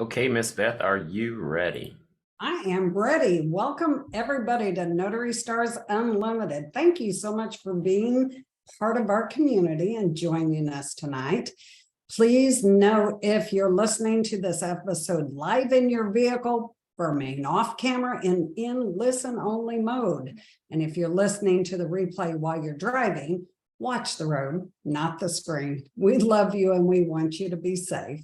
Okay, Miss Beth, are you ready? I am ready. Welcome everybody to Notary Stars Unlimited. Thank you so much for being part of our community and joining us tonight. Please note if you're listening to this episode live in your vehicle, remain off camera and in listen only mode. And if you're listening to the replay while you're driving, watch the road, not the screen. We love you and we want you to be safe.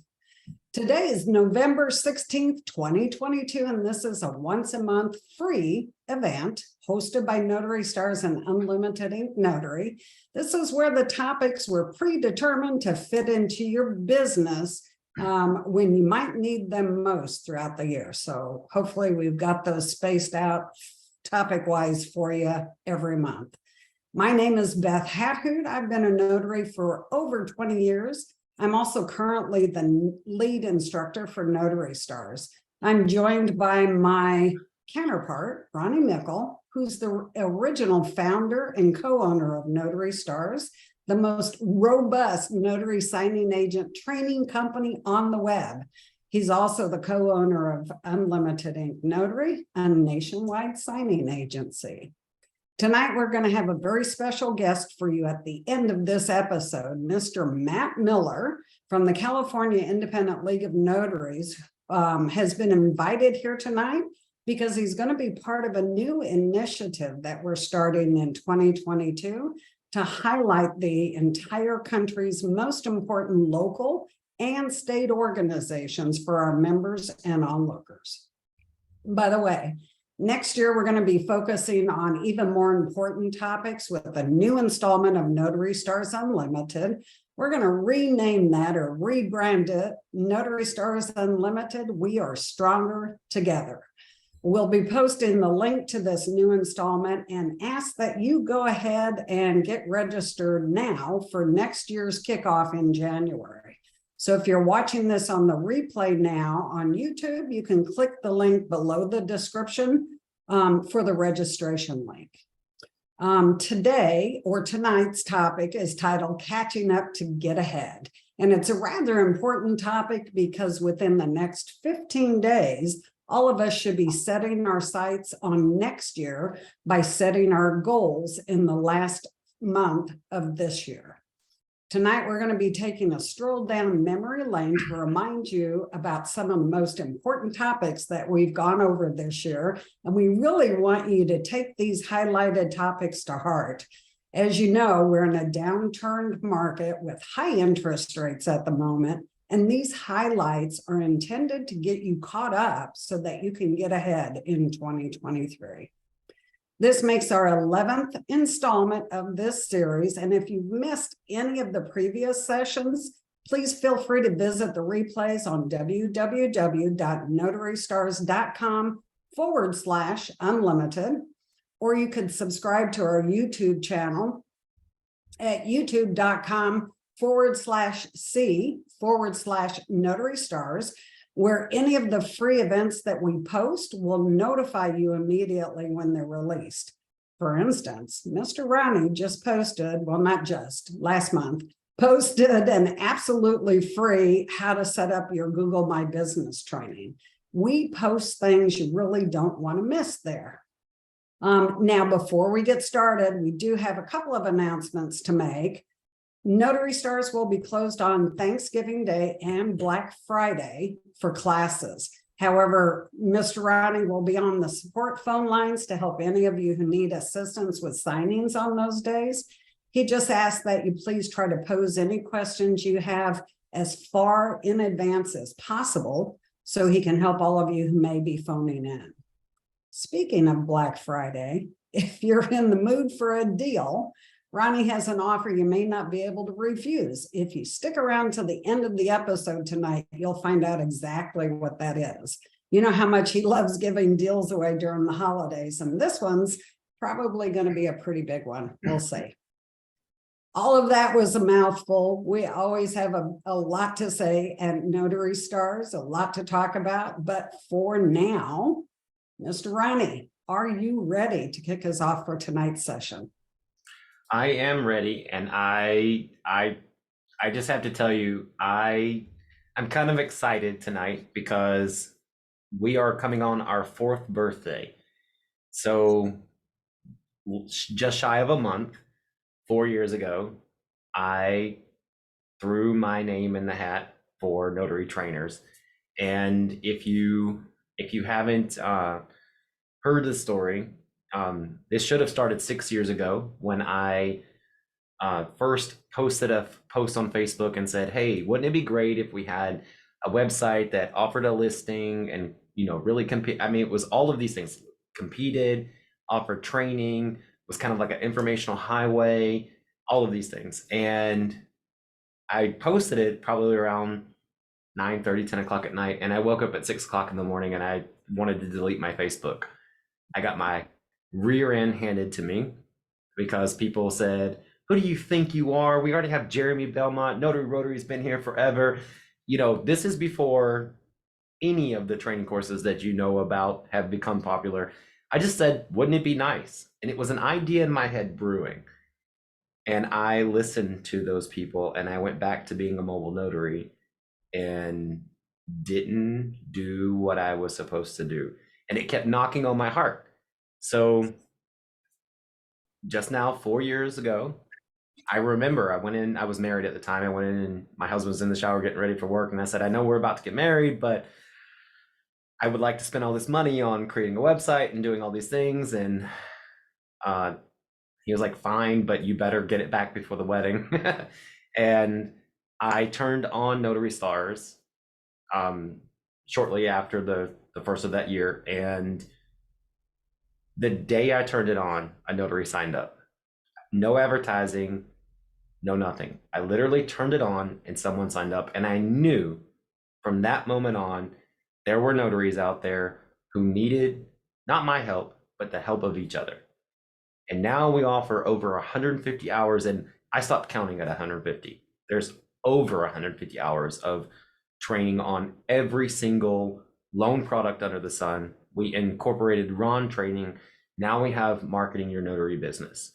Today is November 16th, 2022, and this is a once a month free event hosted by Notary Stars and Unlimited Ink Notary. This is where the topics were predetermined to fit into your business when you might need them most throughout the year. So hopefully we've got those spaced out topic-wise for you every month. My name is Beth Hathoot. I've been a notary for over 20 years. I'm also currently the lead instructor for Notary Stars. I'm joined by my counterpart, Ronnie Mickle, who's the original founder and co-owner of Notary Stars, the most robust notary signing agent training company on the web. He's also the co-owner of Unlimited Ink Notary, a nationwide signing agency. Tonight, we're going to have a very special guest for you at the end of this episode, Mr. Matt Miller from the California Independent League of Notaries has been invited here tonight because he's going to be part of a new initiative that we're starting in 2022 to highlight the entire country's most important local and state organizations for our members and onlookers. By the way, next year, we're going to be focusing on even more important topics with a new installment of Notary Stars Unlimited. We're going to rename that or rebrand it Notary Stars Unlimited. We are stronger together. We'll be posting the link to this new installment and ask that you go ahead and get registered now for next year's kickoff in January. So if you're watching this on the replay now on YouTube, you can click the link below the description for the registration link. Today or tonight's topic is titled Catching Up to Get Ahead. And it's a rather important topic because within the next 15 days, all of us should be setting our sights on next year by setting our goals in the last month of this year. Tonight, we're going to be taking a stroll down memory lane to remind you about some of the most important topics that we've gone over this year. And we really want you to take these highlighted topics to heart. As you know, we're in a downturned market with high interest rates at the moment. And these highlights are intended to get you caught up so that you can get ahead in 2023. This makes our 11th installment of this series, and if you've missed any of the previous sessions, please feel free to visit the replays on www.notarystars.com/unlimited, or you could subscribe to our YouTube channel at youtube.com/c/notarystars, where any of the free events that we post will notify you immediately when they're released. For instance, Mr. Ronnie just posted, well, not just, last month, posted an absolutely free how to set up your Google My Business training. We post things you really don't want to miss there. Now, before we get started, we do have a couple of announcements to make. Notary Stars will be closed on Thanksgiving Day and Black Friday for classes. However, Mr. Ronnie will be on the support phone lines to help any of you who need assistance with signings on those days. He just asked that you please try to pose any questions you have as far in advance as possible so he can help all of you who may be phoning in. Speaking of Black Friday, if you're in the mood for a deal, Ronnie has an offer you may not be able to refuse. If you stick around to the end of the episode tonight, you'll find out exactly what that is. You know how much he loves giving deals away during the holidays, and this one's probably going to be a pretty big one. We'll see. All of that was a mouthful. We always have a lot to say at Notary Stars, a lot to talk about. But for now, Mr. Ronnie, are you ready to kick us off for tonight's session? I am ready, and I just have to tell you, I I'm kind of excited tonight because we are coming on our fourth birthday. So, just shy of a month, 4 years ago, I threw my name in the hat for notary trainers. And if you haven't heard the story, this should have started 6 years ago when I first posted a post on Facebook and said, "Hey, wouldn't it be great if we had a website that offered a listing and really compete?" I mean, it was all of these things: competed, offered training, was kind of like an informational highway, all of these things. And I posted it probably around 9:30, 10 o'clock at night, and I woke up at 6 o'clock in the morning and I wanted to delete my Facebook. I got my rear end handed to me because people said, "Who do you think you are? We already have Jeremy Belmont. Notary Rotary's been here forever." This is before any of the training courses that you know about have become popular. I just said, wouldn't it be nice? And it was an idea in my head brewing. And I listened to those people and I went back to being a mobile notary and didn't do what I was supposed to do. And it kept knocking on my heart. So just now, 4 years ago, I remember I went in, I was married at the time. I went in and my husband was in the shower getting ready for work. And I said, "I know we're about to get married, but I would like to spend all this money on creating a website and doing all these things." And uh, he was like, "Fine, but you better get it back before the wedding." And I turned on Notary Stars shortly after the first of that year. And the day I turned it on, a notary signed up. No advertising, no nothing. I literally turned it on and someone signed up. And I knew from that moment on, there were notaries out there who needed not my help, but the help of each other. And now we offer over 150 hours, and I stopped counting at 150. There's over 150 hours of training on every single loan product under the sun. We incorporated Ron training. Now we have marketing your notary business.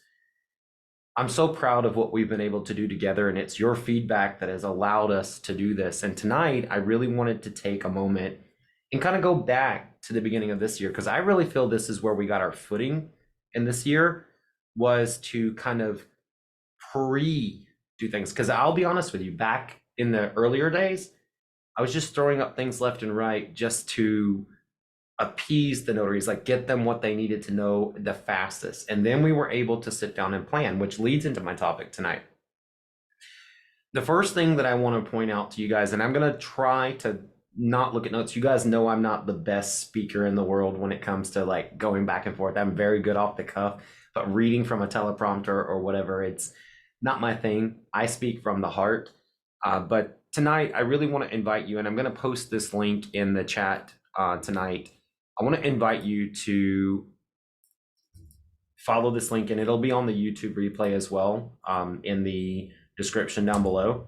I'm so proud of what we've been able to do together, and it's your feedback that has allowed us to do this. And tonight, I really wanted to take a moment and kind of go back to the beginning of this year, because I really feel this is where we got our footing in this year, was to kind of do things. Because I'll be honest with you, back in the earlier days, I was just throwing up things left and right just to appease the notaries, like get them what they needed to know the fastest. And then we were able to sit down and plan, which leads into my topic tonight. The first thing that I want to point out to you guys, and I'm going to try to not look at notes. You guys know I'm not the best speaker in the world when it comes to like going back and forth. I'm very good off the cuff, but reading from a teleprompter or whatever, it's not my thing. I speak from the heart. But tonight, I really want to invite you, and I'm going to post this link in the chat tonight. I want to invite you to follow this link, and it'll be on the YouTube replay as well, in the description down below.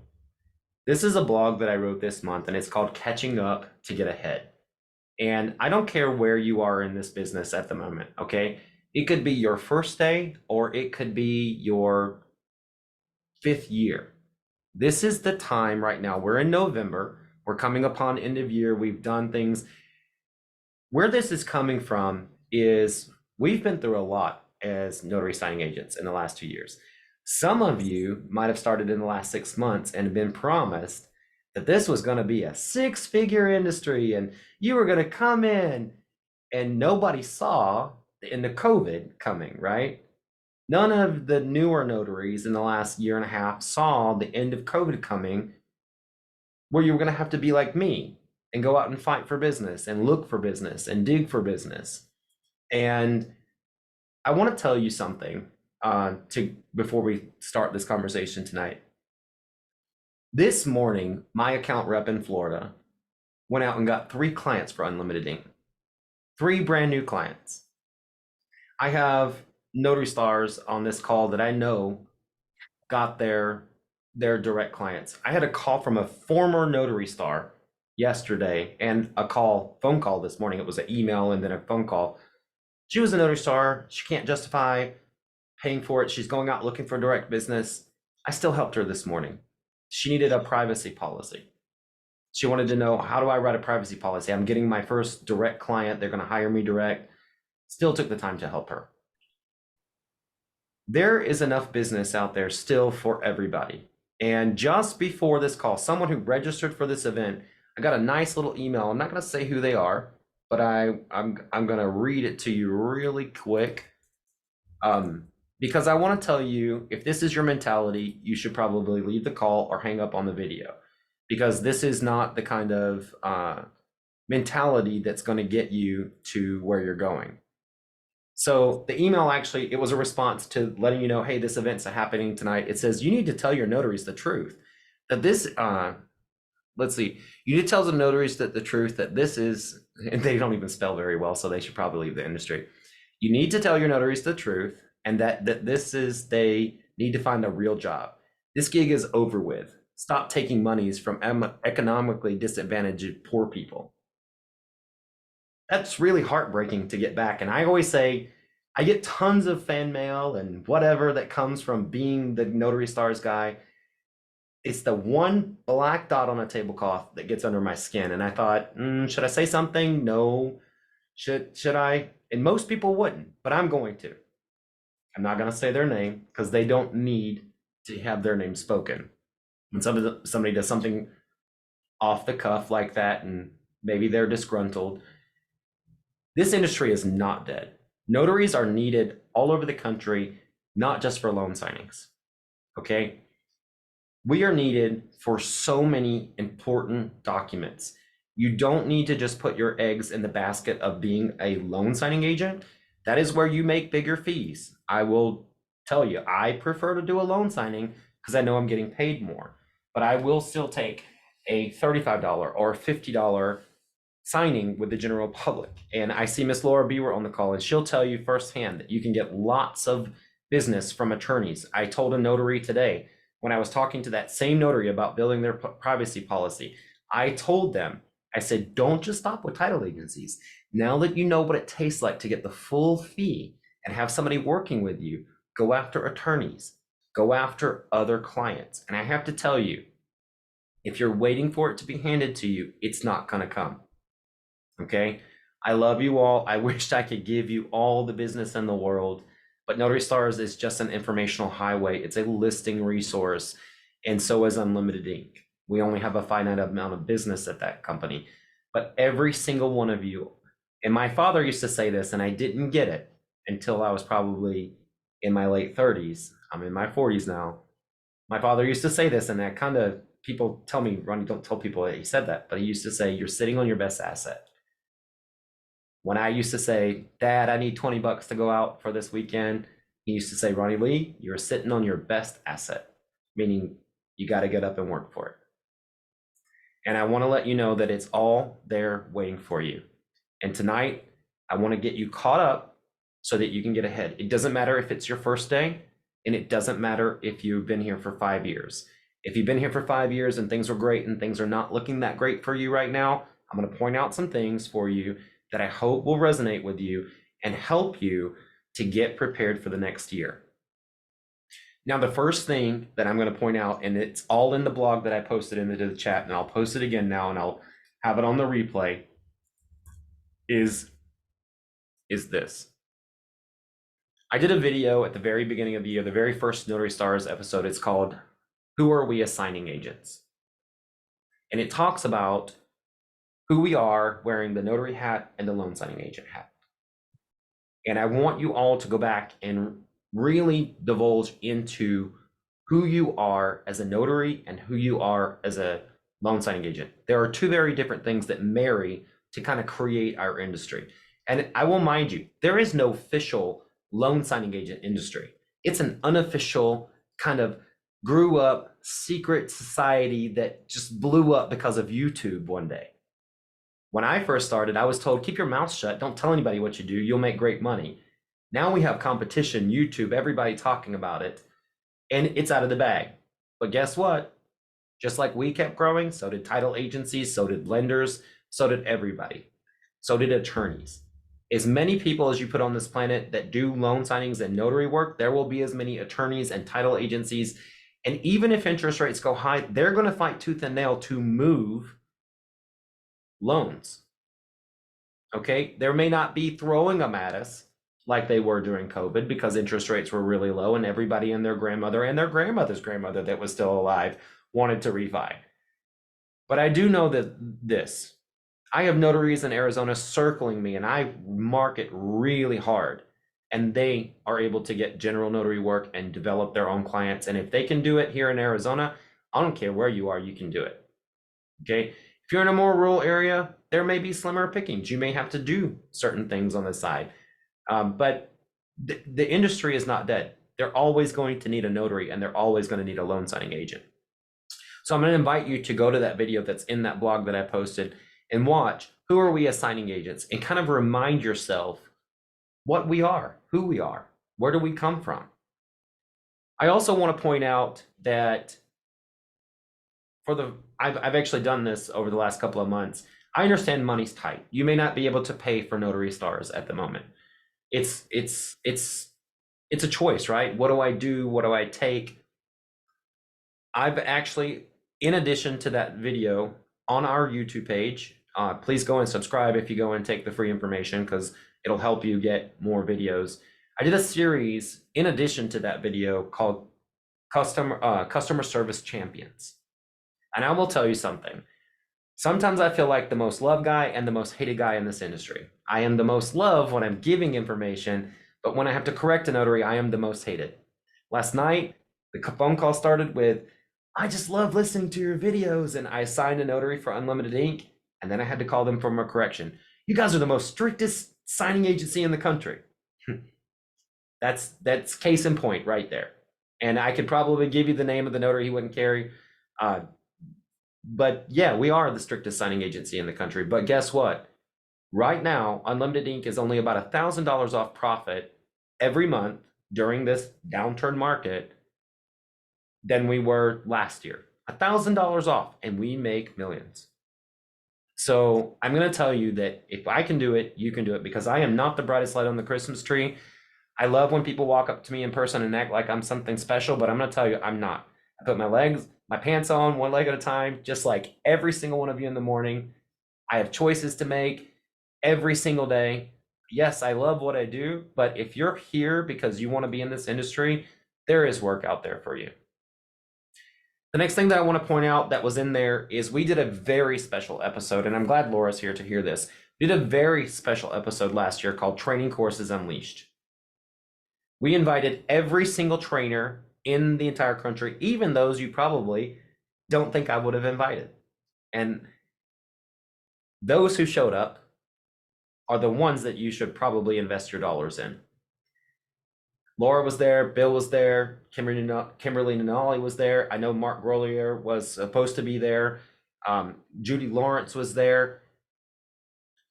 This is a blog that I wrote this month, and it's called Catching Up to Get Ahead. And I don't care where you are in this business at the moment, okay? It could be your first day, or it could be your 5th year. This is the time right now. We're in November. We're coming upon end of year. We've done things. Where this is coming from is we've been through a lot as notary signing agents in the last 2 years. Some of you might have started in the last 6 months and been promised that this was going to be a 6-figure industry and you were going to come in, and nobody saw the end of COVID coming, right? None of the newer notaries in the last year and a half saw the end of COVID coming, where you were going to have to be like me and go out and fight for business and look for business and dig for business. And I want to tell you something before we start this conversation tonight. This morning, my account rep in Florida went out and got 3 clients for Unlimited Ink. 3 brand new clients. I have Notary Stars on this call that I know got their direct clients. I had a call from a former Notary Star yesterday and a phone call this morning. It was an email and then a phone call. She was a Notary Star. She can't justify paying for it. She's going out looking for direct business. I still helped her this morning. She needed a privacy policy. She wanted to know, how do I write a privacy policy? I'm getting my first direct client. They're going to hire me direct. Still took the time to help her. There is enough business out there still for everybody. And just before this call, someone who registered for this event, I got a nice little email. I'm not going to say who they are, but I'm going to read it to you really quick. Because I want to tell you, if this is your mentality, you should probably leave the call or hang up on the video, because this is not the kind of mentality that's going to get you to where you're going. So the email, actually, it was a response to letting you know, hey, this event's happening tonight. It says, you need to tell your notaries the truth. That this, let's see, you need to tell the notaries that the truth, that this is, and they don't even spell very well, so they should probably leave the industry. You need to tell your notaries the truth, and that this is, they need to find a real job. This gig is over with. Stop taking monies from economically disadvantaged poor people. That's really heartbreaking to get back. And I always say, I get tons of fan mail and whatever that comes from being the Notary Stars guy. It's the one black dot on a tablecloth that gets under my skin. And I thought, should I say something? No. Should I? And most people wouldn't, but I'm going to. I'm not going to say their name because they don't need to have their name spoken. When somebody does something off the cuff like that, and maybe they're disgruntled, this industry is not dead. Notaries are needed all over the country, not just for loan signings. Okay? We are needed for so many important documents. You don't need to just put your eggs in the basket of being a loan signing agent. That is where you make bigger fees. I will tell you, I prefer to do a loan signing because I know I'm getting paid more, but I will still take a $35 or $50 signing with the general public. And I see Miss Laura Beaver on the call, and she'll tell you firsthand that you can get lots of business from attorneys. I told a notary today, when I was talking to that same notary about building their privacy policy, I told them, I said, don't just stop with title agencies. Now that you know what it tastes like to get the full fee and have somebody working with you, go after attorneys, go after other clients. And I have to tell you, if you're waiting for it to be handed to you, it's not going to come. Okay? I love you all. I wished I could give you all the business in the world, but Notary Stars is just an informational highway. It's a listing resource, and so is Unlimited Ink. We only have a finite amount of business at that company, but every single one of you, and my father used to say this, and I didn't get it until I was probably in my late 30s. I'm in my 40s now. My father used to say this, and that kind of, people tell me, Ronnie, don't tell people that he said that, but he used to say, you're sitting on your best asset. When I used to say, Dad, I need 20 bucks to go out for this weekend, he used to say, Ronnie Lee, you're sitting on your best asset, meaning you got to get up and work for it. And I want to let you know that it's all there waiting for you. And tonight, I want to get you caught up so that you can get ahead. It doesn't matter if it's your first day, and it doesn't matter if you've been here for 5 years. If you've been here for 5 years and things are great and things are not looking that great for you right now, I'm going to point out some things for you that I hope will resonate with you and help you to get prepared for the next year. Now, the first thing that I'm going to point out, and it's all in the blog that I posted into the chat, and I'll post it again now, and I'll have it on the replay, is this. I did a video at the very beginning of the year, the very first Notary Stars episode. It's called, Who Are We as Signing Agents? And it talks about who we are wearing the notary hat and the loan signing agent hat. And I want you all to go back and really divulge into who you are as a notary and who you are as a loan signing agent. There are two very different things that marry to kind of create our industry. And I will mind you, there is no official loan signing agent industry. It's an unofficial kind of grew up secret society that just blew up because of YouTube one day. When I first started, I was told, keep your mouth shut. Don't tell anybody what you do. You'll make great money. Now we have competition, YouTube, everybody talking about it, and it's out of the bag. But guess what? Just like we kept growing, so did title agencies, so did lenders, so did everybody. So did attorneys. As many people as you put on this planet that do loan signings and notary work, there will be as many attorneys and title agencies. And even if interest rates go high, they're going to fight tooth and nail to move loans. Okay, there may not be throwing them at us like they were during COVID because interest rates were really low and everybody and their grandmother and their grandmother's grandmother that was still alive wanted to refi. But I do know that I have notaries in Arizona circling me and I market really hard and they are able to get general notary work and develop their own clients. And if they can do it here in Arizona, I don't care where you are, you can do it. Okay. If you're in a more rural area, there may be slimmer pickings. You may have to do certain things on the side. But the industry is not dead. They're always going to need a notary and they're always going to need a loan signing agent. So I'm going to invite you to go to that video that's in that blog that I posted and watch who are we as signing agents and kind of remind yourself what we are, who we are, where do we come from. I also want to point out that I've actually done this over the last couple of months. I understand money's tight. You may not be able to pay for Notary Stars at the moment. It's a choice, right? What do I do? What do I take? I've actually, in addition to that video on our YouTube page, please go and subscribe if you go and take the free information because it'll help you get more videos. I did a series in addition to that video called Customer Service Champions. And I will tell you something. Sometimes I feel like the most loved guy and the most hated guy in this industry. I am the most loved when I'm giving information, but when I have to correct a notary, I am the most hated. Last night, the phone call started with, I just love listening to your videos. And I assigned a notary for Unlimited Ink. And then I had to call them for a correction. You guys are the most strictest signing agency in the country. That's case in point right there. And I could probably give you the name of the notary he wouldn't carry. But yeah, we are the strictest signing agency in the country. But guess what? Right now, Unlimited Ink is only about $1,000 off profit every month during this downturn market than we were last year. $1,000 off, and we make millions. So I'm going to tell you that if I can do it, you can do it, because I am not the brightest light on the Christmas tree. I love when people walk up to me in person and act like I'm something special, but I'm going to tell you, I'm not. I put my pants on one leg at a time, just like every single one of you in the morning. I have choices to make every single day. Yes, I love what I do, but if you're here because you want to be in this industry, there is work out there for you. The next thing that I want to point out that was in there is we did a very special episode, and I'm glad Laura's here to hear this. We did a very special episode last year called Training Courses Unleashed. We invited every single trainer in the entire country, even those you probably don't think I would have invited. And those who showed up are the ones that you should probably invest your dollars in. Laura was there, Bill was there, Kimberly Nanali was there. I know Mark Grolier was supposed to be there. Judy Lawrence was there.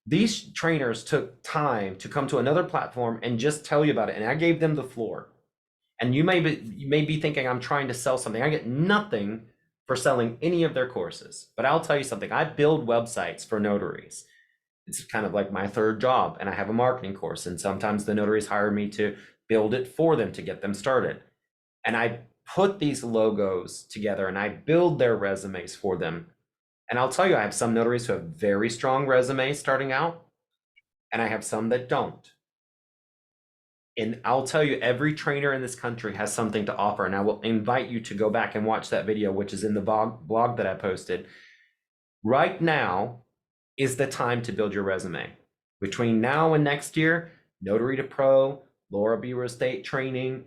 These trainers took time to come to another platform and just tell you about it. And I gave them the floor. And you may be thinking I'm trying to sell something. I get nothing for selling any of their courses. But I'll tell you something. I build websites for notaries. It's kind of like my third job. And I have a marketing course. And sometimes the notaries hire me to build it for them to get them started. And I put these logos together and I build their resumes for them. And I'll tell you, I have some notaries who have very strong resumes starting out, and I have some that don't. And I'll tell you, every trainer in this country has something to offer. And I will invite you to go back and watch that video, which is in the blog that I posted. Right now is the time to build your resume. Between now and next year, Notary to Pro, Laura B. Real Estate Training,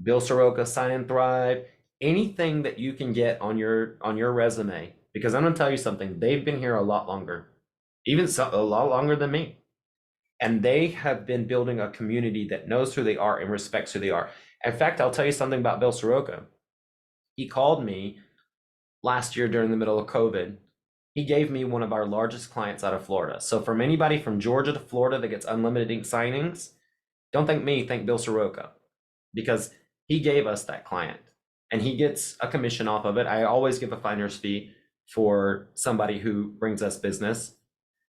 Bill Soroka, Sign and Thrive, anything that you can get on your resume. Because I'm going to tell you something, they've been here a lot longer, even a lot longer than me. And they have been building a community that knows who they are and respects who they are. In fact, I'll tell you something about Bill Soroka. He called me last year during the middle of COVID. He gave me one of our largest clients out of Florida. So from anybody from Georgia to Florida that gets Unlimited Ink signings, don't thank me, thank Bill Soroka, because he gave us that client and he gets a commission off of it. I always give a finder's fee for somebody who brings us business.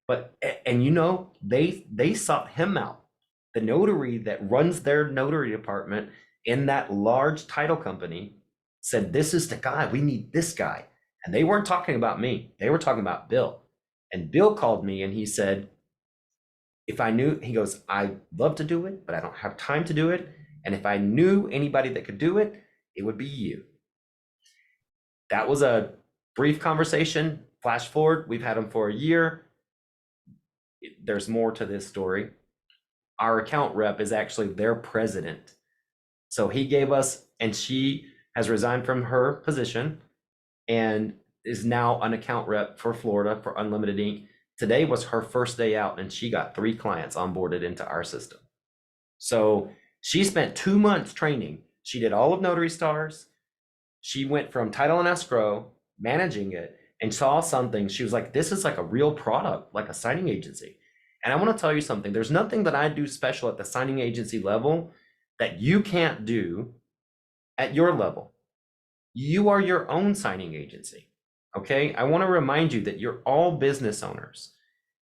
But, and you know, they sought him out. The notary that runs their notary department in that large title company said, this is the guy, we need this guy. And they weren't talking about me, they were talking about Bill. And Bill called me and he said, if I knew, he goes, I'd love to do it, but I don't have time to do it. And if I knew anybody that could do it, it would be you. That was a brief conversation. Flash forward, we've had them for a year. There's more to this story. Our account rep is actually their president. So he gave us, and she has resigned from her position and is now an account rep for Florida for Unlimited Inc. Today was her first day out, and she got 3 clients onboarded into our system. So she spent 2 months training. She did all of Notary Stars. She went from title and escrow, managing it, and saw something. She was like, this is like a real product, like a signing agency. And I want to tell you something. There's nothing that I do special at the signing agency level that you can't do at your level. You are your own signing agency. Okay. I want to remind you that you're all business owners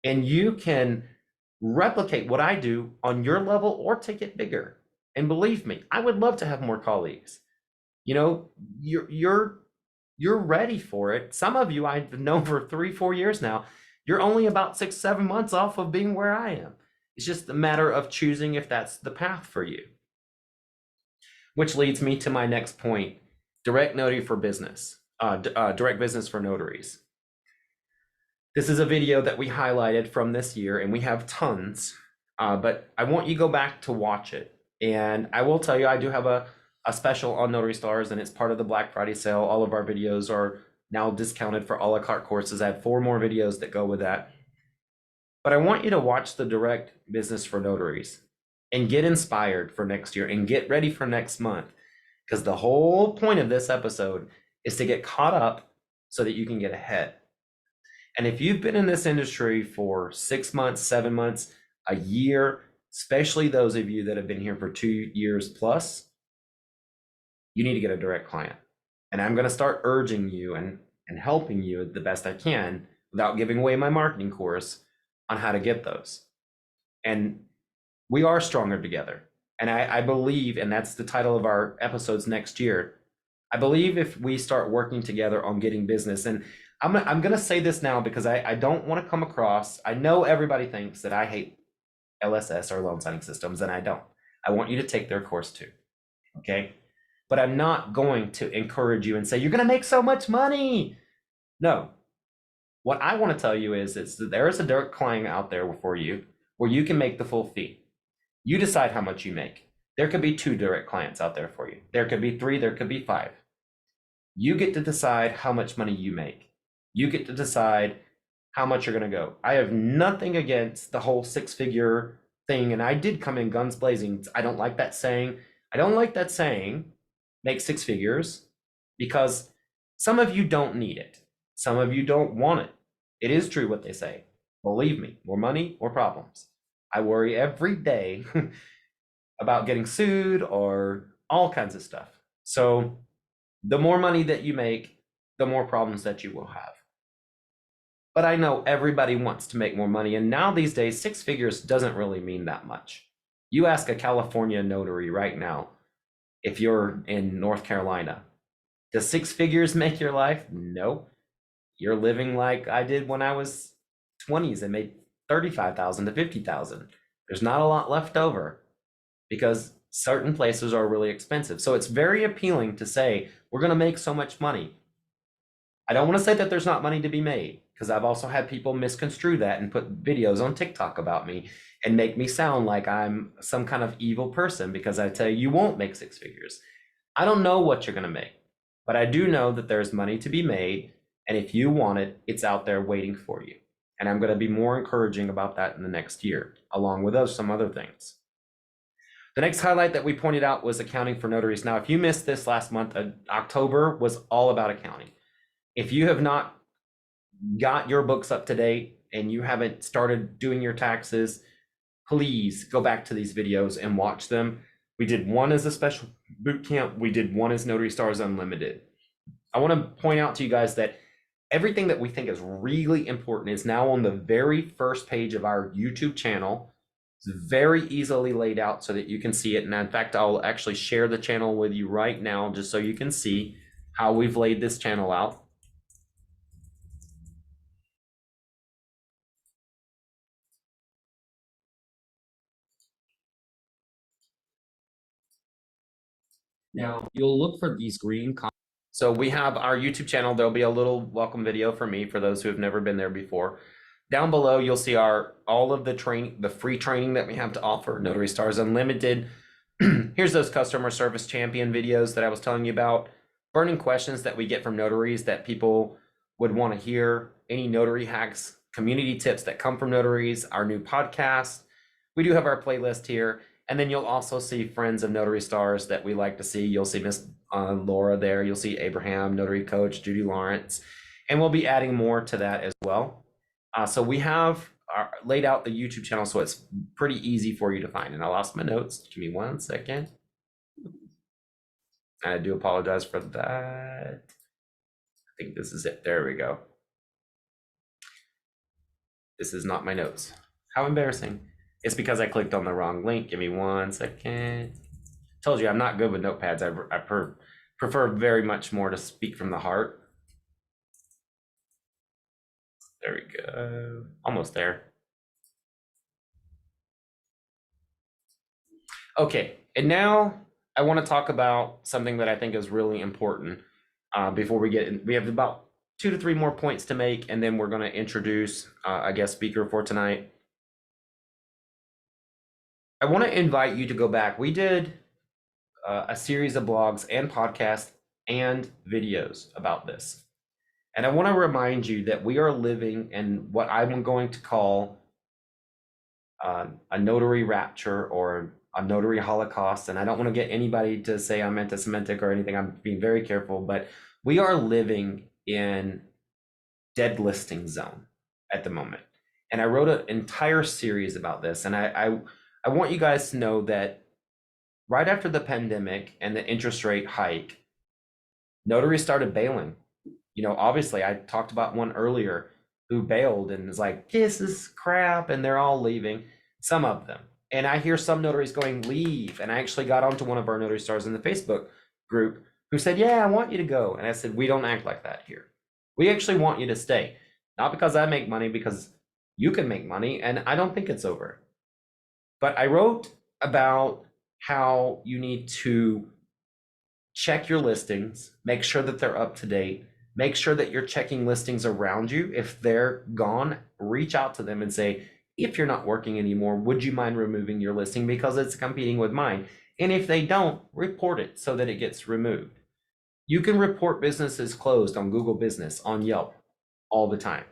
and you can replicate what I do on your level or take it bigger. And believe me, I would love to have more colleagues. You know, you're ready for it. Some of you I've known for 3-4 years now. You're only about 6-7 months off of being where I am. It's just a matter of choosing if that's the path for you. Which leads me to my next point, direct notary for business, direct business for notaries. This is a video that we highlighted from this year, and we have tons, but I want you to go back to watch it. And I will tell you, I do have a special on Notary Stars, and it's part of the Black Friday sale. All of our videos are now discounted for a la carte courses. I have 4 more videos that go with that. But I want you to watch the direct business for notaries and get inspired for next year and get ready for next month. Because the whole point of this episode is to get caught up so that you can get ahead. And if you've been in this industry for 6 months, 7 months, a year, especially those of you that have been here for 2 years plus, you need to get a direct client. And I'm going to start urging you and helping you the best I can without giving away my marketing course on how to get those. And we are stronger together. And I believe, and that's the title of our episodes next year, I believe if we start working together on getting business, and I'm going to say this now because I don't want to come across, I know everybody thinks that I hate LSS or loan signing systems, and I don't. I want you to take their course too, okay? But I'm not going to encourage you and say, you're going to make so much money. No. What I want to tell you is that there is a direct client out there for you where you can make the full fee. You decide how much you make. There could be 2 direct clients out there for you. There could be 3, there could be 5. You get to decide how much money you make. You get to decide how much you're going to go. I have nothing against the whole 6-figure thing. And I did come in guns blazing. I don't like that saying. I don't like that saying, make 6 figures, because some of you don't need it. Some of you don't want it. It is true what they say. Believe me, more money, more problems. I worry every day about getting sued or all kinds of stuff. So the more money that you make, the more problems that you will have. But I know everybody wants to make more money. And now these days, 6 figures doesn't really mean that much. You ask a California notary right now, if you're in North Carolina, does 6 figures make your life? No. You're living like I did when I was 20s and made 35,000 to 50,000. There's not a lot left over because certain places are really expensive. So it's very appealing to say, we're going to make so much money. I don't want to say that there's not money to be made, because I've also had people misconstrue that and put videos on TikTok about me and make me sound like I'm some kind of evil person because I tell you, you won't make 6 figures. I don't know what you're going to make, but I do know that there's money to be made. And if you want it, it's out there waiting for you. And I'm going to be more encouraging about that in the next year, along with some other things. The next highlight that we pointed out was accounting for notaries. Now, if you missed this last month, October was all about accounting. If you have not got your books up to date and you haven't started doing your taxes, please go back to these videos and watch them. We did one as a special boot camp. We did one as Notary Stars Unlimited. I want to point out to you guys that everything that we think is really important is now on the very first page of our YouTube channel. It's very easily laid out so that you can see it. And in fact, I'll actually share the channel with you right now just so you can see how we've laid this channel out. Now you'll look for these green. So we have our YouTube channel. There'll be a little welcome video for me for those who have never been there before. Down below, you'll see all of the free training that we have to offer. Notary Stars Unlimited. Here's those customer service champion videos that I was telling you about. Burning questions that we get from notaries that people would want to hear. Any notary hacks, community tips that come from notaries. Our new podcast. We do have our playlist here. And then you'll also see friends of Notary Stars that we like to see. You'll see Miss Laura there. You'll see Abraham, Notary Coach, Judy Lawrence. And we'll be adding more to that as well. So we have laid out the YouTube channel so it's pretty easy for you to find. And I lost my notes. Give me 1 second. I do apologize for that. I think this is it. There we go. This is not my notes. How embarrassing. It's because I clicked on the wrong link. Give me 1 second. Told you I'm not good with notepads. I prefer very much more to speak from the heart. There we go. Almost there. Okay, and now I want to talk about something that I think is really important before we get in. We have about 2 to 3 more points to make, and then we're going to introduce a guest speaker for tonight. I want to invite you to go back. We did a series of blogs and podcasts and videos about this. And I want to remind you that we are living in what I'm going to call a notary rapture or a notary holocaust. And I don't want to get anybody to say I'm anti-Semitic or anything. I'm being very careful, but we are living in dead listing zone at the moment. And I wrote an entire series about this. And I want you guys to know that right after the pandemic and the interest rate hike, notaries started bailing. You know, obviously I talked about one earlier who bailed and is like, this is crap. And they're all leaving, some of them. And I hear some notaries going, leave. And I actually got onto one of our Notary Stars in the Facebook group who said, yeah, I want you to go. And I said, we don't act like that here. We actually want you to stay. Not because I make money, because you can make money. And I don't think it's over. But I wrote about how you need to check your listings, make sure that they're up to date, make sure that you're checking listings around you. If they're gone, reach out to them and say, if you're not working anymore, would you mind removing your listing because it's competing with mine? And if they don't, report it so that it gets removed. You can report businesses closed on Google Business, on Yelp, all the time.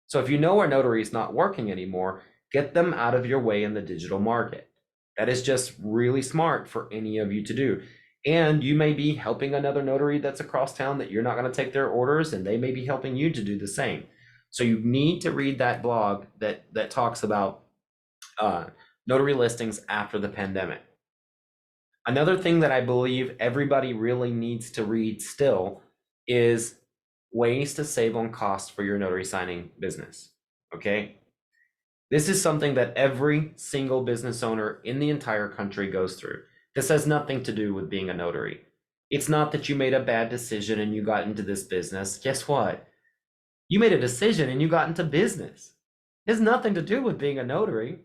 So if you know a notary is not working anymore, get them out of your way in the digital market. That is just really smart for any of you to do. And you may be helping another notary that's across town that you're not going to take their orders, and they may be helping you to do the same. So you need to read that blog that talks about notary listings after the pandemic. Another thing that I believe everybody really needs to read still is ways to save on costs for your notary signing business. Okay. This is something that every single business owner in the entire country goes through. This has nothing to do with being a notary. It's not that you made a bad decision and you got into this business. Guess what? You made a decision and you got into business. It has nothing to do with being a notary.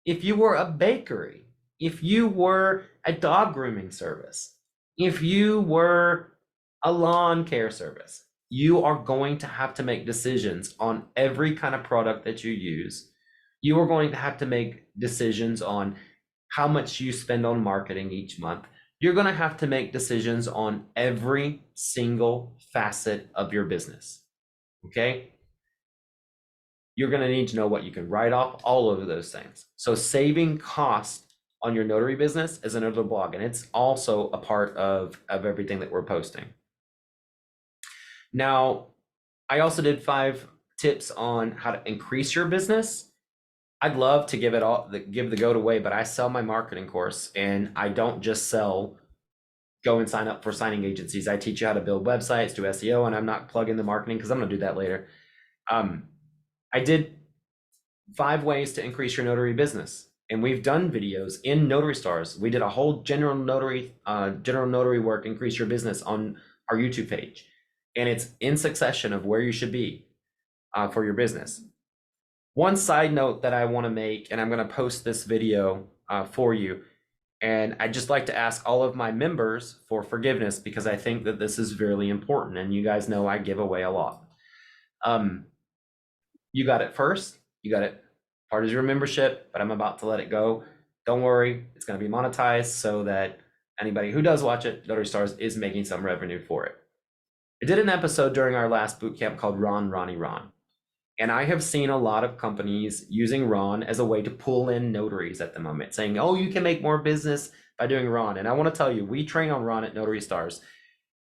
If you were a bakery, if you were a dog grooming service, if you were a lawn care service, you are going to have to make decisions on every kind of product that you use. You are going to have to make decisions on how much you spend on marketing each month. You're going to have to make decisions on every single facet of your business. Okay? You're going to need to know what you can write off, all of those things. So saving cost on your notary business is another blog, and it's also a part of everything that we're posting. Now, I also did 5 tips on how to increase your business. I'd love to give the goat away, but I sell my marketing course, and I don't just sell, go and sign up for signing agencies. I teach you how to build websites, do SEO, and I'm not plugging the marketing because I'm going to do that later. I did 5 ways to increase your notary business, and we've done videos in Notary Stars. We did a whole general notary work, increase your business on our YouTube page, and it's in succession of where you should be for your business. One side note that I want to make, and I'm going to post this video for you, And I'd just like to ask all of my members for forgiveness because I think that this is really important. And you guys know I give away a lot. You got it first. You got it part of your membership, but I'm about to let it go. Don't worry, it's going to be monetized so that anybody who does watch it, Notary Stars, is making some revenue for it. I did an episode during our last boot camp called Ron, Ronnie, Ron. And I have seen a lot of companies using Ron as a way to pull in notaries at the moment, saying, oh, you can make more business by doing Ron. And I want to tell you, we train on Ron at Notary Stars.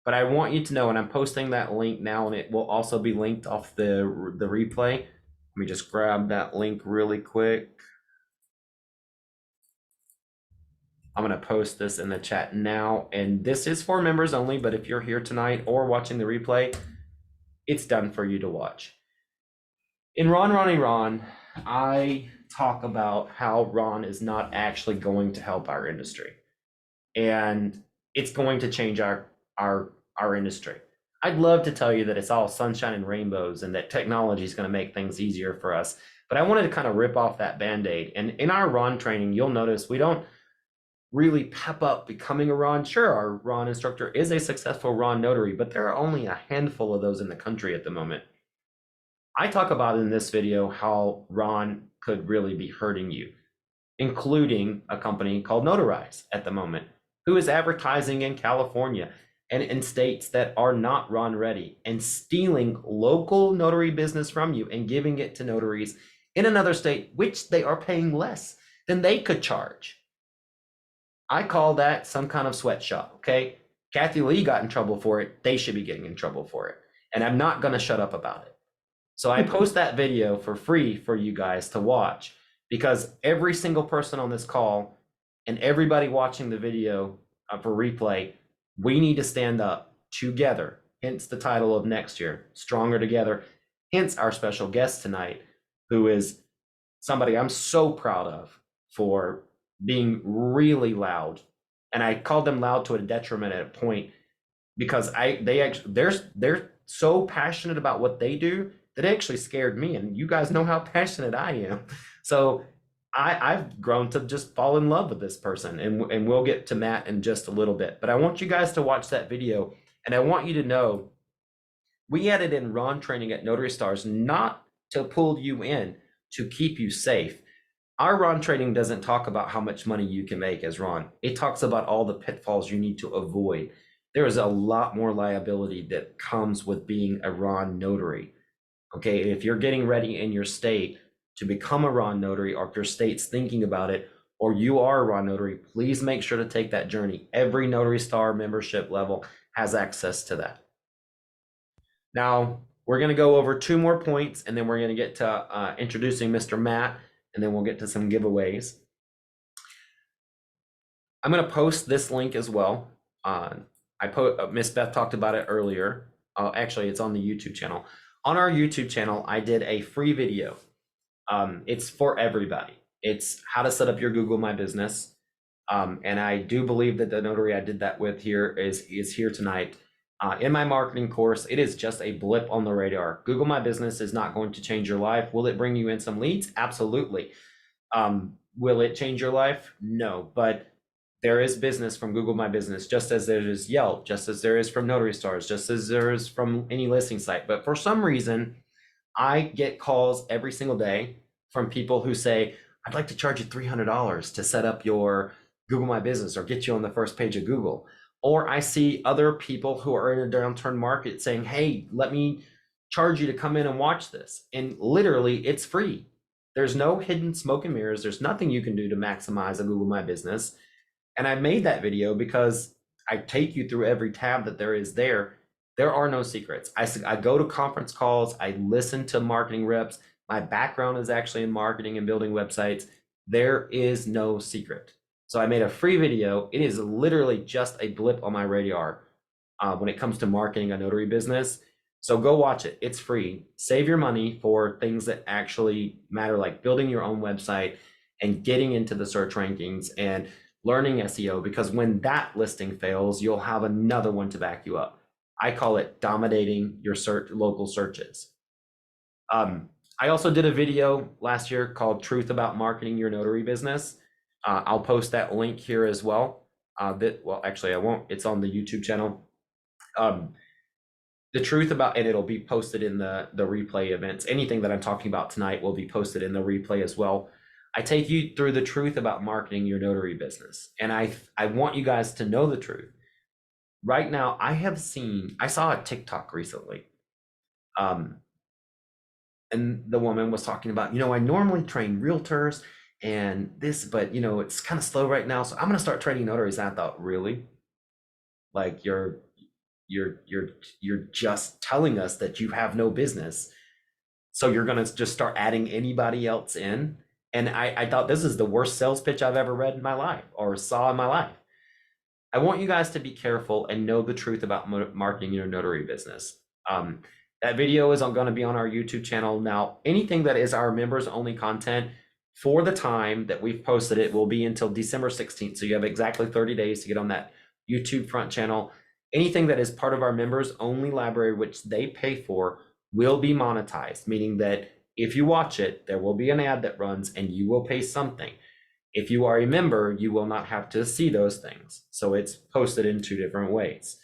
But I want you to know, and I'm posting that link now, and it will also be linked off the replay. Let me just grab that link really quick. I'm going to post this in the chat now. And this is for members only, but if you're here tonight or watching the replay, it's done for you to watch. In Ron, Ronnie, Ron, I talk about how Ron is not actually going to help our industry. And it's going to change our industry. I'd love to tell you that it's all sunshine and rainbows and that technology is going to make things easier for us. But I wanted to kind of rip off that Band-Aid. And in our Ron training, you'll notice we don't really pep up becoming a Ron. Sure, our Ron instructor is a successful Ron notary, but there are only a handful of those in the country at the moment. I talk about in this video how Ron could really be hurting you, including a company called Notaries at the moment, who is advertising in California and in states that are not Ron ready and stealing local notary business from you and giving it to notaries in another state, which they are paying less than they could charge. I call that some kind of sweatshop, okay? Kathy Lee got in trouble for it. They should be getting in trouble for it. And I'm not going to shut up about it. So I post that video for free for you guys to watch because every single person on this call and everybody watching the video for replay, we need to stand up together. Hence the title of next year, Stronger Together. Hence our special guest tonight, who is somebody I'm so proud of for being really loud. And I called them loud to a detriment at a point because they're so passionate about what they do that actually scared me. And you guys know how passionate I am. So I've grown to just fall in love with this person. And we'll get to Matt in just a little bit. But I want you guys to watch that video. And I want you to know, we added in Ron training at Notary Stars, not to pull you in, to keep you safe. Our Ron training doesn't talk about how much money you can make as Ron. It talks about all the pitfalls you need to avoid. There is a lot more liability that comes with being a Ron notary. Okay, if you're getting ready in your state to become a Ron notary, or if your state's thinking about it, or you are a Ron notary, please make sure to take that journey. Every Notary Star membership level has access to that. Now, we're going to go over 2 more points, and then we're going to get to introducing Mr. Matt, and then we'll get to some giveaways. I'm going to post this link as well. Miss Beth talked about it earlier. Actually, it's on the YouTube channel. On our YouTube channel, I did a free video. It's for everybody. It's how to set up your Google My Business. And I do believe that the notary I did that with here is here tonight. In my marketing course, it is just a blip on the radar. Google My Business is not going to change your life. Will it bring you in some leads? Absolutely. Will it change your life? No, but there is business from Google My Business, just as there is Yelp, just as there is from Notary Stars, just as there is from any listing site. But for some reason, I get calls every single day from people who say, I'd like to charge you $300 to set up your Google My Business or get you on the first page of Google. Or I see other people who are in a downturn market saying, hey, let me charge you to come in and watch this. And literally, it's free. There's no hidden smoke and mirrors. There's nothing you can do to maximize a Google My Business. And I made that video because I take you through every tab that there is there. There are no secrets. I go to conference calls. I listen to marketing reps. My background is actually in marketing and building websites. There is no secret. So I made a free video. It is literally just a blip on my radar when it comes to marketing a notary business. So go watch it. It's free. Save your money for things that actually matter, like building your own website and getting into the search rankings and learning SEO, because when that listing fails, you'll have another one to back you up. I call it dominating your local searches. I also did a video last year called Truth About Marketing Your Notary Business. I'll post that link here as well. Well, actually, I won't. It's on the YouTube channel. The truth about, and it'll be posted in the replay events. Anything that I'm talking about tonight will be posted in the replay as well. I take you through the truth about marketing your notary business, and I want you guys to know the truth. Right now, I saw a TikTok recently, and the woman was talking about, I normally train realtors and this, but it's kind of slow right now, so I'm gonna start training notaries. And I thought, really? Like you're just telling us that you have no business, so you're gonna just start adding anybody else in? And I thought, this is the worst sales pitch I've ever read in my life or saw in my life. I want you guys to be careful and know the truth about marketing your notary business. That video is going to be on our YouTube channel. Now, anything that is our members only content, for the time that we've posted it, will be until December 16th. So you have exactly 30 days to get on that YouTube front channel. Anything that is part of our members only library, which they pay for, will be monetized, meaning that if you watch it, there will be an ad that runs and you will pay something. If you are a member, you will not have to see those things. So it's posted in two different ways.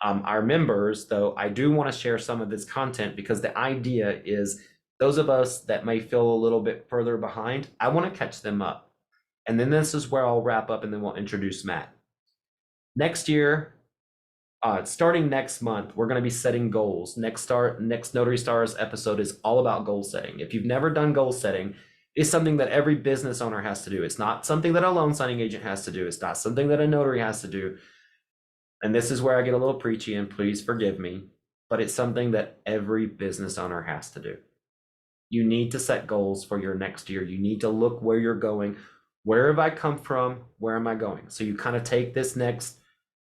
Our members, though, I do want to share some of this content, because the idea is those of us that may feel a little bit further behind, I want to catch them up. And then this is where I'll wrap up, and then we'll introduce Matt. Next year, starting next month, we're going to be setting goals. Next Notary Stars episode is all about goal setting. If you've never done goal setting, it's something that every business owner has to do. It's not something that a loan signing agent has to do. It's not something that a notary has to do. And this is where I get a little preachy, and please forgive me, but it's something that every business owner has to do. You need to set goals for your next year. You need to look where you're going. Where have I come from? Where am I going? So you kind of take this next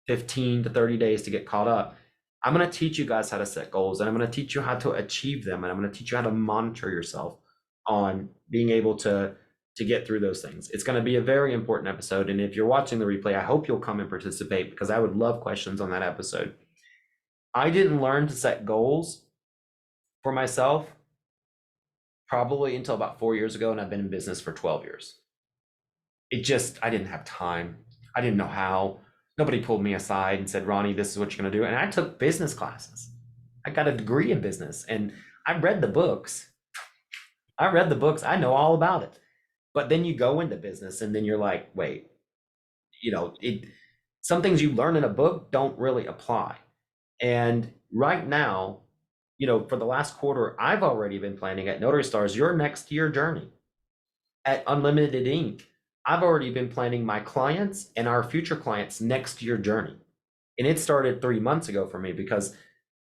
15 to 30 days to get caught up. I'm going to teach you guys how to set goals, and I'm going to teach you how to achieve them. And I'm going to teach you how to monitor yourself on being able to get through those things. It's going to be a very important episode. And if you're watching the replay, I hope you'll come and participate, because I would love questions on that episode. I didn't learn to set goals for myself probably until about 4 years ago, and I've been in business for 12 years. I didn't have time. I didn't know how. Nobody pulled me aside and said, Ronnie, this is what you're going to do. And I took business classes. I got a degree in business, and I read the books. I know all about it. But then you go into business, and then you're like, wait, some things you learn in a book don't really apply. And right now, for the last quarter, I've already been planning at Notary Stars, your next year journey. At Unlimited Inc., I've already been planning my clients and our future clients' next year journey. And it started 3 months ago for me, because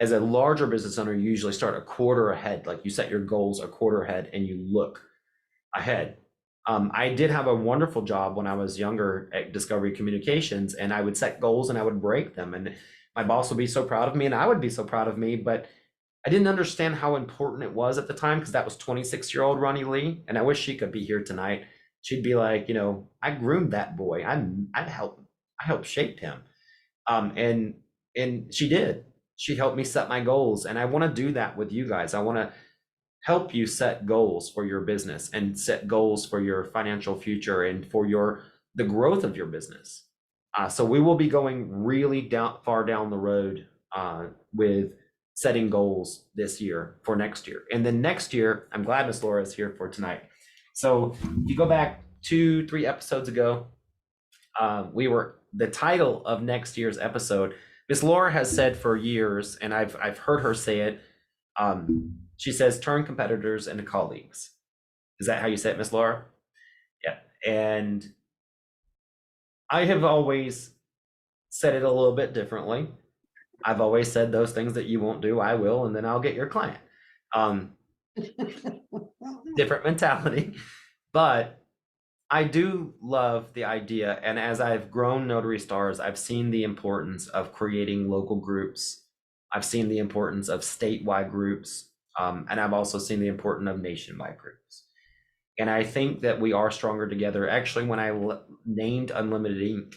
as a larger business owner, you usually start a quarter ahead. Like, you set your goals a quarter ahead and you look ahead. I did have a wonderful job when I was younger at Discovery Communications, and I would set goals and I would break them. And my boss would be so proud of me, and I would be so proud of me. But I didn't understand how important it was at the time, because that was 26-year-old Ronnie Lee. And I wish she could be here tonight. She'd be like, I groomed that boy. I helped shape him. And she did. She helped me set my goals. And I want to do that with you guys. I want to help you set goals for your business, and set goals for your financial future, and for the growth of your business. So we will be going really far down the road with setting goals this year for next year. And then next year, I'm glad Miss Laura is here for tonight. So if you go back 2-3 episodes ago, the title of next year's episode, Miss Laura has said for years, and I've heard her say it. She says, turn competitors into colleagues. Is that how you say it, Miss Laura? Yeah. And I have always said it a little bit differently. I've always said, those things that you won't do, I will, and then I'll get your client. Different mentality. But I do love the idea. And as I've grown Notary Stars, I've seen the importance of creating local groups. I've seen the importance of statewide groups. And I've also seen the importance of nationwide groups. And I think that we are stronger together. Actually, when I named Unlimited Inc.,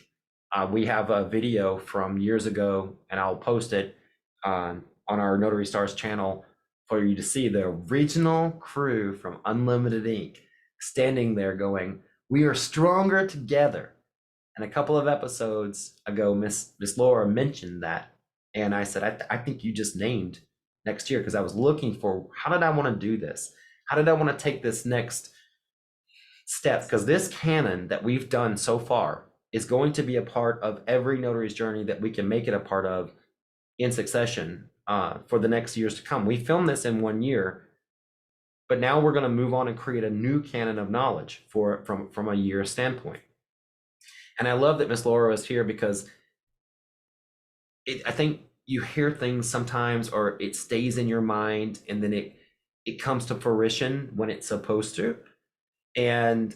we have a video from years ago, and I'll post it on our Notary Stars channel for you to see the original crew from Unlimited Inc. standing there going, We are stronger together. And a couple of episodes ago, Miss Laura mentioned that. And I said, I think you just named next year, because I was looking for, how did I want to do this? How did I want to take this next step? Because this canon that we've done so far is going to be a part of every notary's journey that we can make it a part of in succession for the next years to come. We filmed this in 1 year, but now we're going to move on and create a new canon of knowledge from a year standpoint. And I love that Miss Laura is here, because I think you hear things sometimes, or it stays in your mind, and then it comes to fruition when it's supposed to. And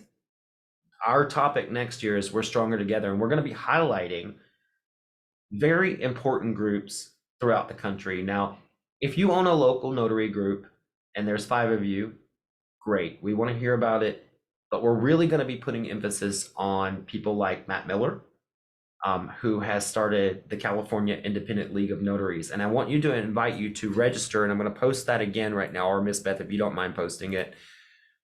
our topic next year is We're Stronger Together, and we're going to be highlighting very important groups throughout the country. Now, if you own a local notary group and there's 5 of you, great. We want to hear about it, but we're really going to be putting emphasis on people like Matt Miller, who has started the California Independent League of Notaries. And I want you to invite you to register, and I'm going to post that again right now, or Miss Beth, if you don't mind posting it.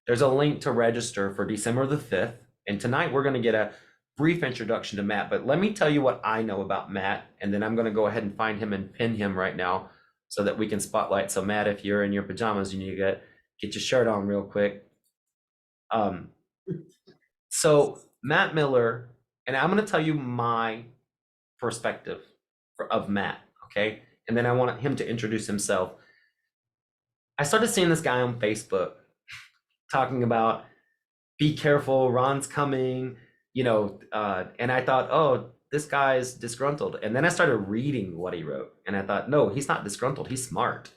There's a link to register for December the 5th. And tonight we're going to get a brief introduction to Matt, but let me tell you what I know about Matt, and then I'm going to go ahead and find him and pin him right now so that we can spotlight. So Matt, if you're in your pajamas, you need to get your shirt on real quick. So Matt Miller, and I'm going to tell you my perspective of Matt, okay? And then I want him to introduce himself. I started seeing this guy on Facebook talking about, be careful, Ron's coming, and I thought, oh, this guy's disgruntled. And then I started reading what he wrote, and I thought, no, he's not disgruntled, he's smart.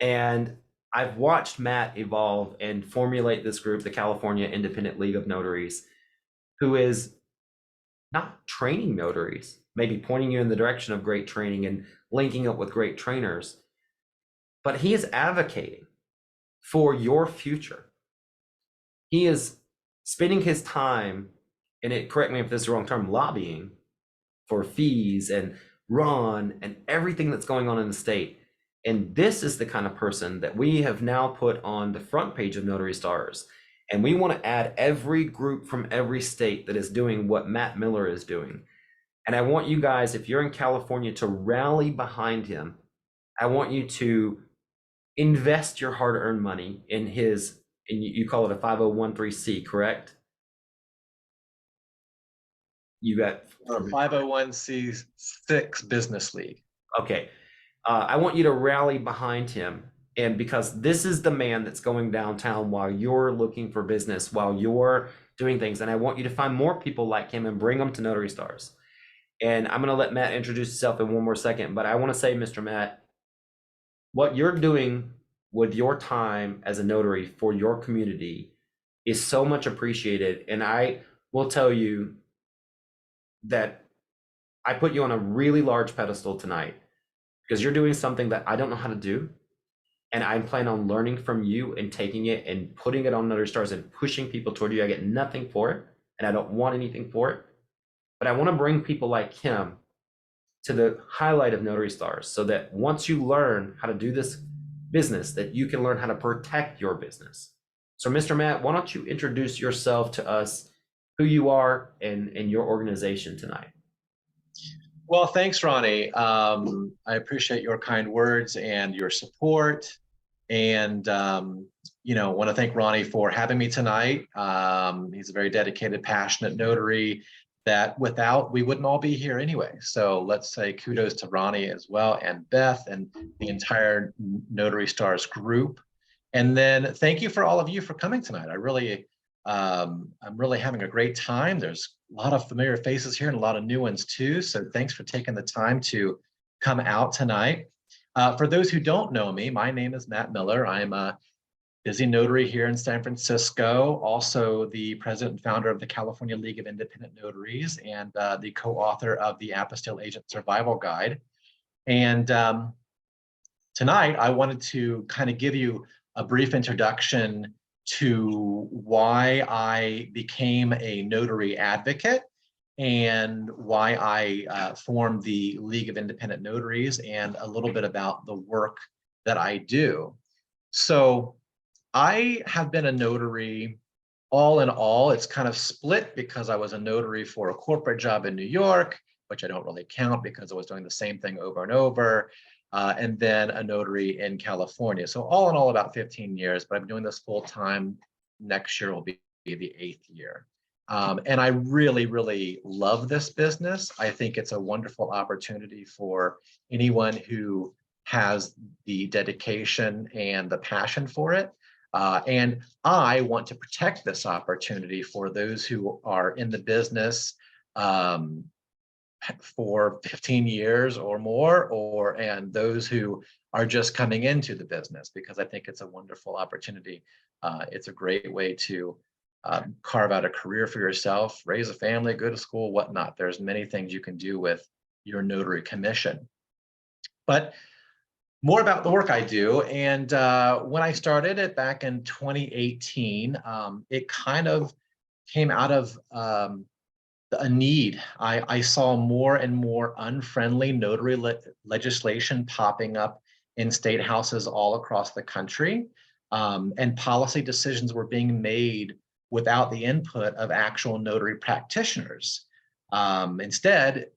And I've watched Matt evolve and formulate this group, the California Independent League of Notaries, who is not training notaries, maybe pointing you in the direction of great training and linking up with great trainers, but he is advocating for your future. He is spending his time, and correct me if this is the wrong term, lobbying for fees and Ron and everything that's going on in the state. And this is the kind of person that we have now put on the front page of Notary Stars. And we want to add every group from every state that is doing what Matt Miller is doing. And I want you guys, if you're in California, to rally behind him. I want you to invest your hard-earned money in his, and you call it a 5013C, correct? You got 501c6 business league. Okay. I want you to rally behind him. And because this is the man that's going downtown while you're looking for business, while you're doing things. And I want you to find more people like him and bring them to Notary Stars. And I'm going to let Matt introduce himself in one more second. But I want to say, Mr. Matt, what you're doing with your time as a notary for your community is so much appreciated. And I will tell you that I put you on a really large pedestal tonight, because you're doing something that I don't know how to do. And I plan on learning from you and taking it and putting it on Notary Stars and pushing people toward you. I get nothing for it, and I don't want anything for it. But I want to bring people like him to the highlight of Notary Stars, so that once you learn how to do this business, that you can learn how to protect your business. So Mr. Matt, why don't you introduce yourself to us, who you are and your organization tonight? Well, thanks, Ronnie. I appreciate your kind words and your support. And, want to thank Ronnie for having me tonight. He's a very dedicated, passionate notary that without, we wouldn't all be here anyway. So let's say kudos to Ronnie as well, and Beth and the entire Notary Stars group. And then thank you for all of you for coming tonight. I'm really having a great time. There's a lot of familiar faces here and a lot of new ones too. So thanks for taking the time to come out tonight. For those who don't know me, my name is Matt Miller. I'm a busy notary here in San Francisco, also the president and founder of the California League of Independent Notaries, and the co-author of the Apostille Agent Survival Guide. And tonight I wanted to kind of give you a brief introduction to why I became a notary advocate and why I formed the League of Independent Notaries, and a little bit about the work that I do. So I have been a notary all in all, it's kind of split because I was a notary for a corporate job in New York, which I don't really count because I was doing the same thing over and over, and then a notary in California. So all in all, about 15 years, but I'm doing this full time. Next year will be the 8th year. And I really, really love this business. I think it's a wonderful opportunity for anyone who has the dedication and the passion for it. And I want to protect this opportunity for those who are in the business for 15 years or more, and those who are just coming into the business, because I think it's a wonderful opportunity. It's a great way to carve out a career for yourself, raise a family, go to school, whatnot. There's many things you can do with your notary commission. But more about the work I do. And when I started it back in 2018, it kind of came out of a need. I saw more and more unfriendly notary legislation popping up in state houses all across the country. And policy decisions were being made without the input of actual notary practitioners. Instead,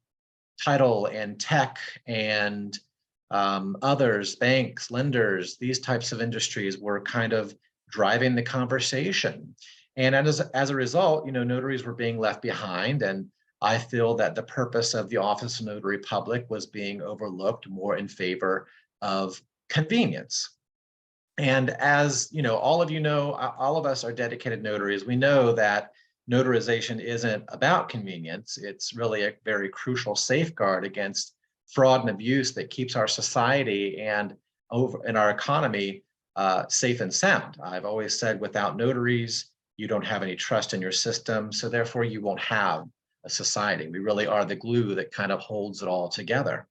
title and tech and others, banks, lenders, these types of industries were kind of driving the conversation. And as a result, notaries were being left behind. And I feel that the purpose of the Office of Notary Public was being overlooked more in favor of convenience. And as all of all of us are dedicated notaries. We know that notarization isn't about convenience. It's really a very crucial safeguard against fraud and abuse that keeps our society and our economy safe and sound. I've always said, without notaries, you don't have any trust in your system, so therefore you won't have a society. We really are the glue that kind of holds it all together.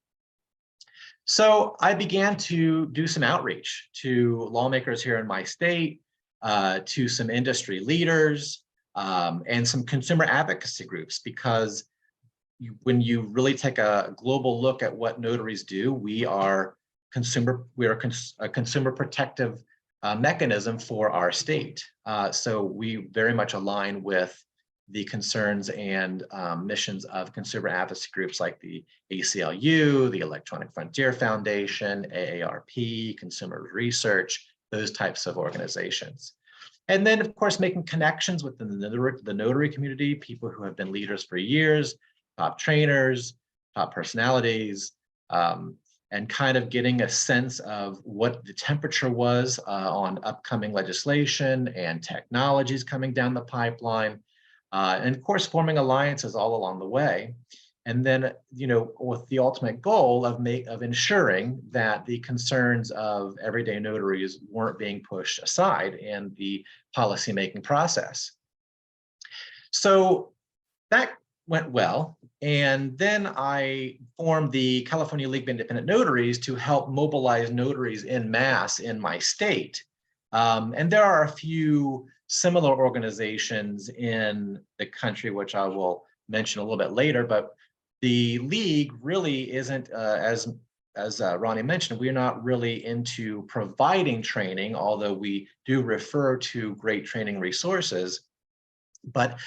So I began to do some outreach to lawmakers here in my state, to some industry leaders, and some consumer advocacy groups, because when you really take a global look at what notaries do, we are a consumer protective mechanism for our state. So we very much align with the concerns and missions of consumer advocacy groups like the ACLU, the Electronic Frontier Foundation, AARP, Consumer Research, those types of organizations. And then, of course, making connections within the notary community, people who have been leaders for years, top trainers, top personalities, and kind of getting a sense of what the temperature was on upcoming legislation and technologies coming down the pipeline. And of course, forming alliances all along the way. And then, with the ultimate goal of ensuring that the concerns of everyday notaries weren't being pushed aside in the policymaking process. So that went well. And then I formed the California League of Independent Notaries to help mobilize notaries en masse in my state. And there are a few similar organizations in the country, which I will mention a little bit later, but the League really isn't, as Ronnie mentioned, we're not really into providing training, although we do refer to great training resources. But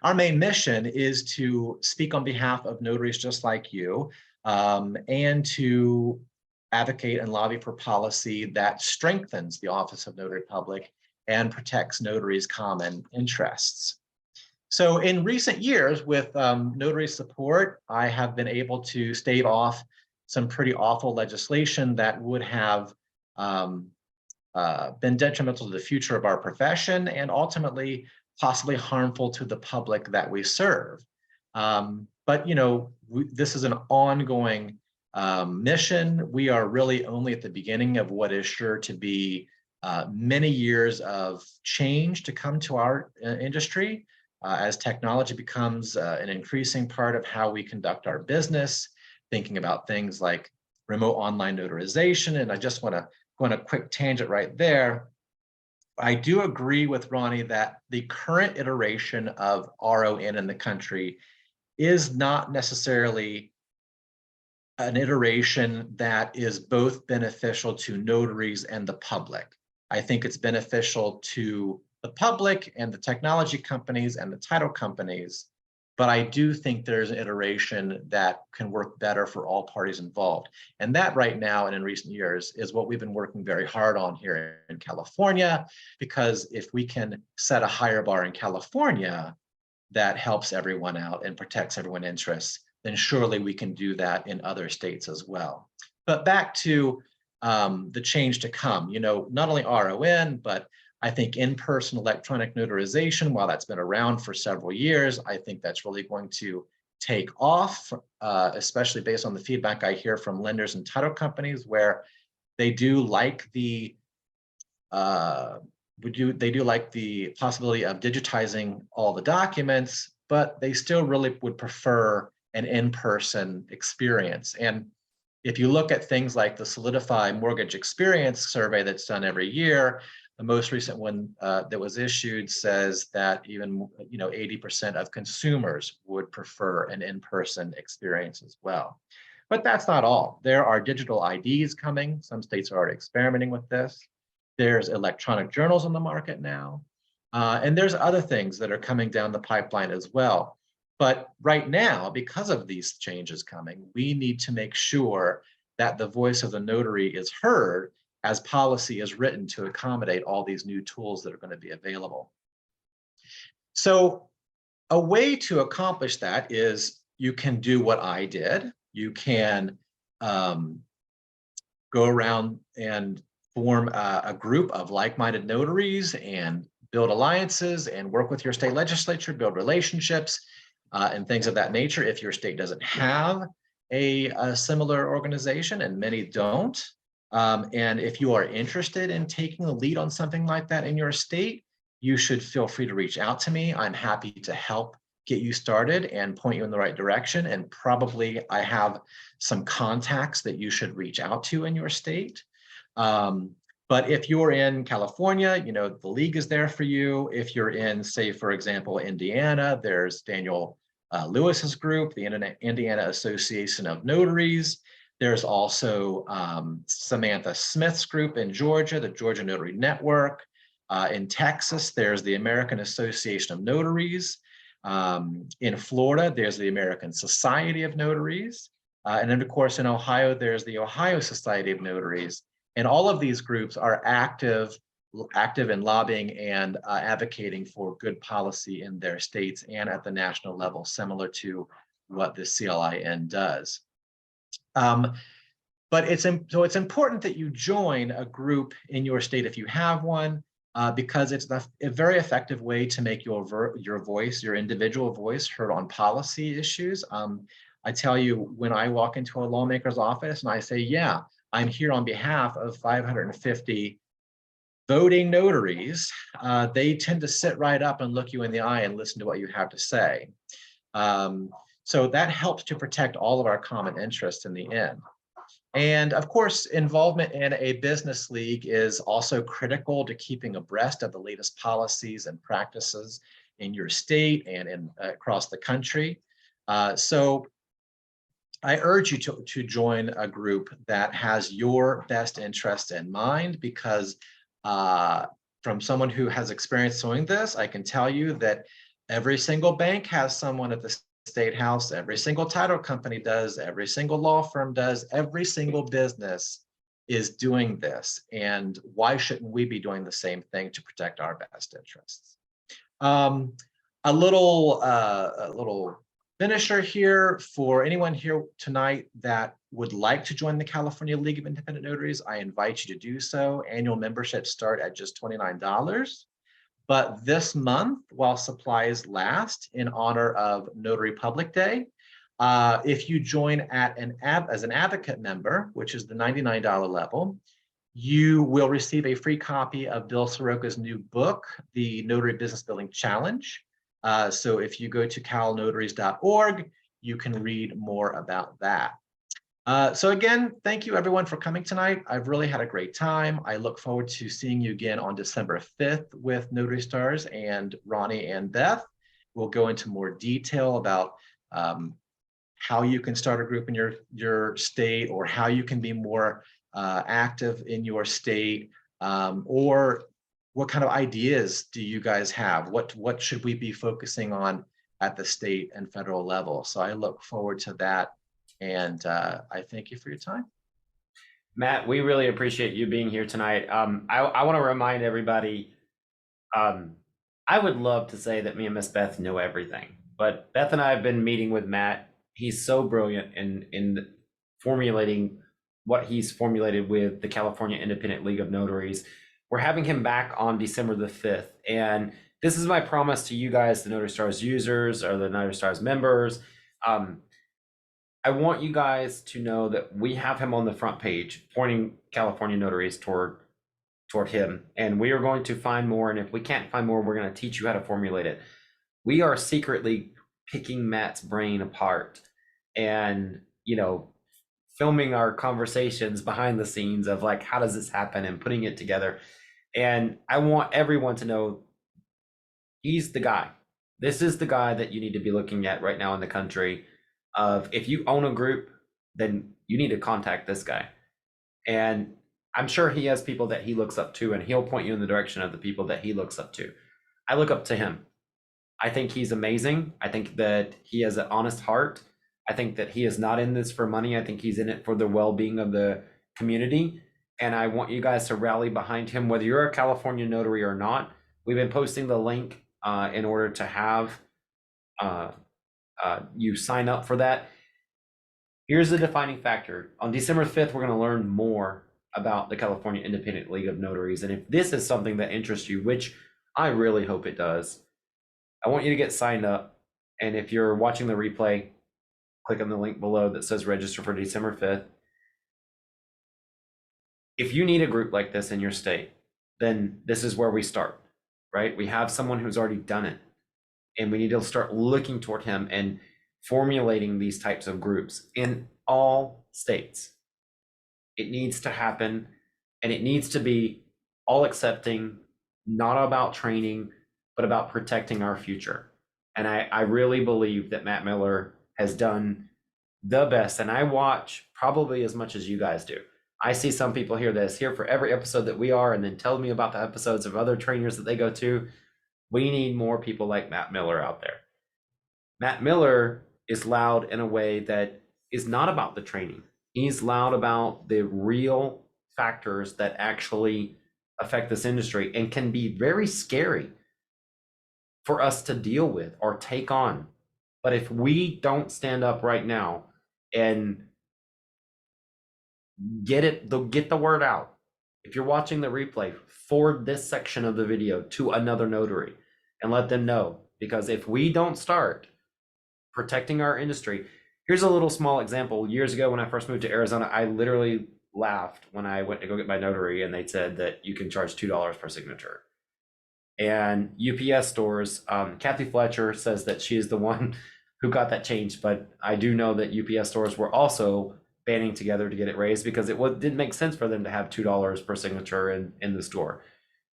our main mission is to speak on behalf of notaries just like you, and to advocate and lobby for policy that strengthens the Office of Notary Public and protects notaries' common interests. So in recent years, with notary support, I have been able to stave off some pretty awful legislation that would have been detrimental to the future of our profession and ultimately possibly harmful to the public that we serve. But this is an ongoing mission. We are really only at the beginning of what is sure to be many years of change to come to our industry as technology becomes an increasing part of how we conduct our business, thinking about things like remote online notarization. And I just want to go on a quick tangent right there. I do agree with Ronnie that the current iteration of RON in the country is not necessarily an iteration that is both beneficial to notaries and the public. I think it's beneficial to the public and the technology companies and the title companies. But I do think there's an iteration that can work better for all parties involved. And that right now and in recent years is what we've been working very hard on here in California, because if we can set a higher bar in California that helps everyone out and protects everyone's interests, then surely we can do that in other states as well. But back to the change to come, not only RON, but I think in-person electronic notarization, while that's been around for several years, I think that's really going to take off, especially based on the feedback I hear from lenders and title companies, where they do like the like the possibility of digitizing all the documents, but they still really would prefer an in-person experience. And if you look at things like the Solidify Mortgage Experience survey that's done every year, the most recent one that was issued says that even 80% of consumers would prefer an in-person experience as well. But that's not all. There are digital IDs coming. Some states are already experimenting with this. There's electronic journals on the market now. And there's other things that are coming down the pipeline as well. But right now, because of these changes coming, we need to make sure that the voice of the notary is heard as policy is written to accommodate all these new tools that are going to be available. So a way to accomplish that is you can do what I did. You can go around and form a group of like-minded notaries and build alliances and work with your state legislature, build relationships and things of that nature. If your state doesn't have a similar organization, and many don't, and if you are interested in taking the lead on something like that in your state, you should feel free to reach out to me. I'm happy to help get you started and point you in the right direction. And probably I have some contacts that you should reach out to in your state. But if you're in California, the league is there for you. If you're in, say, for example, Indiana, there's Daniel Lewis's group, the Indiana Association of Notaries. There's also Samantha Smith's group in Georgia, the Georgia Notary Network. In Texas, there's the American Association of Notaries. In Florida, there's the American Society of Notaries. And then, of course, in Ohio, there's the Ohio Society of Notaries. And all of these groups are active in lobbying and advocating for good policy in their states and at the national level, similar to what the CLIN does. But it's important that you join a group in your state if you have one, because it's a very effective way to make your voice, your individual voice, heard on policy issues. I tell you, when I walk into a lawmaker's office and I say, yeah, I'm here on behalf of 550 voting notaries, they tend to sit right up and look you in the eye and listen to what you have to say. So that helps to protect all of our common interests in the end. And of course, involvement in a business league is also critical to keeping abreast of the latest policies and practices in your state and across the country. So I urge you to join a group that has your best interests in mind, because from someone who has experience doing this, I can tell you that every single bank has someone at the State House, every single title company does, every single law firm does, every single business is doing this. And why shouldn't we be doing the same thing to protect our best interests? A little finisher here for anyone here tonight that would like to join the California League of Independent Notaries. I invite you to do so. Annual memberships start at just $29. But this month, while supplies last, in honor of Notary Public Day, if you join as an advocate member, which is the $99 level, you will receive a free copy of Bill Soroka's new book, The Notary Business Building Challenge. So if you go to calnotaries.org, you can read more about that. So again, thank you everyone for coming tonight. I've really had a great time. I look forward to seeing you again on December 5th with Notary Stars and Ronnie and Beth. We'll go into more detail about how you can start a group in your state, or how you can be more active in your state, or what kind of ideas do you guys have? What should we be focusing on at the state and federal level? So I look forward to that. And I thank you for your time. Matt, we really appreciate you being here tonight. I want to remind everybody, I would love to say that me and Miss Beth know everything, but Beth and I have been meeting with Matt. He's so brilliant in formulating what he's formulated with the California Independent League of Notaries. We're having him back on December the 5th. And this is my promise to you guys, the Notary Stars users or the Notary Stars members. I want you guys to know that we have him on the front page, pointing California notaries toward him. And we are going to find more. And if we can't find more, we're going to teach you how to formulate it. We are secretly picking Matt's brain apart and, filming our conversations behind the scenes of like, how does this happen, and putting it together. And I want everyone to know he's the guy. This is the guy that you need to be looking at right now in the country. Of if you own a group, then you need to contact this guy. And I'm sure he has people that he looks up to, and he'll point you in the direction of the people that he looks up to. I look up to him. I think he's amazing. I think that he has an honest heart. I think that he is not in this for money. I think he's in it for the well-being of the community. And I want you guys to rally behind him, whether you're a California notary or not. We've been posting the link in order to have you sign up for that. Here's the defining factor. On December 5th, we're going to learn more about the California Independent League of Notaries. And if this is something that interests you, which I really hope it does, I want you to get signed up. And if you're watching the replay, click on the link below that says register for December 5th. If you need a group like this in your state, then this is where we start, right? We have someone who's already done it, and we need to start looking toward him and formulating these types of groups in all states. It needs to happen, and it needs to be all accepting, not about training, but about protecting our future. And I really believe that Matt Miller has done the best, and I watch probably as much as you guys do. I see some people here that's here for every episode that we are, and then tell me about the episodes of other trainers that they go to. We need more people like Matt Miller out there. Matt Miller is loud in a way that is not about the training. He's loud about the real factors that actually affect this industry and can be very scary for us to deal with or take on. But if we don't stand up right now and get the word out, if you're watching the replay, forward this section of the video to another notary and let them know. Because if we don't start protecting our industry, here's a little small example. Years ago when I first moved to Arizona, I literally laughed when I went to go get my notary and they said that you can charge $2 per signature. And UPS stores, Kathy Fletcher says that she is the one who got that changed, but I do know that UPS stores were also banding together to get it raised because it didn't make sense for them to have $2 per signature in the store.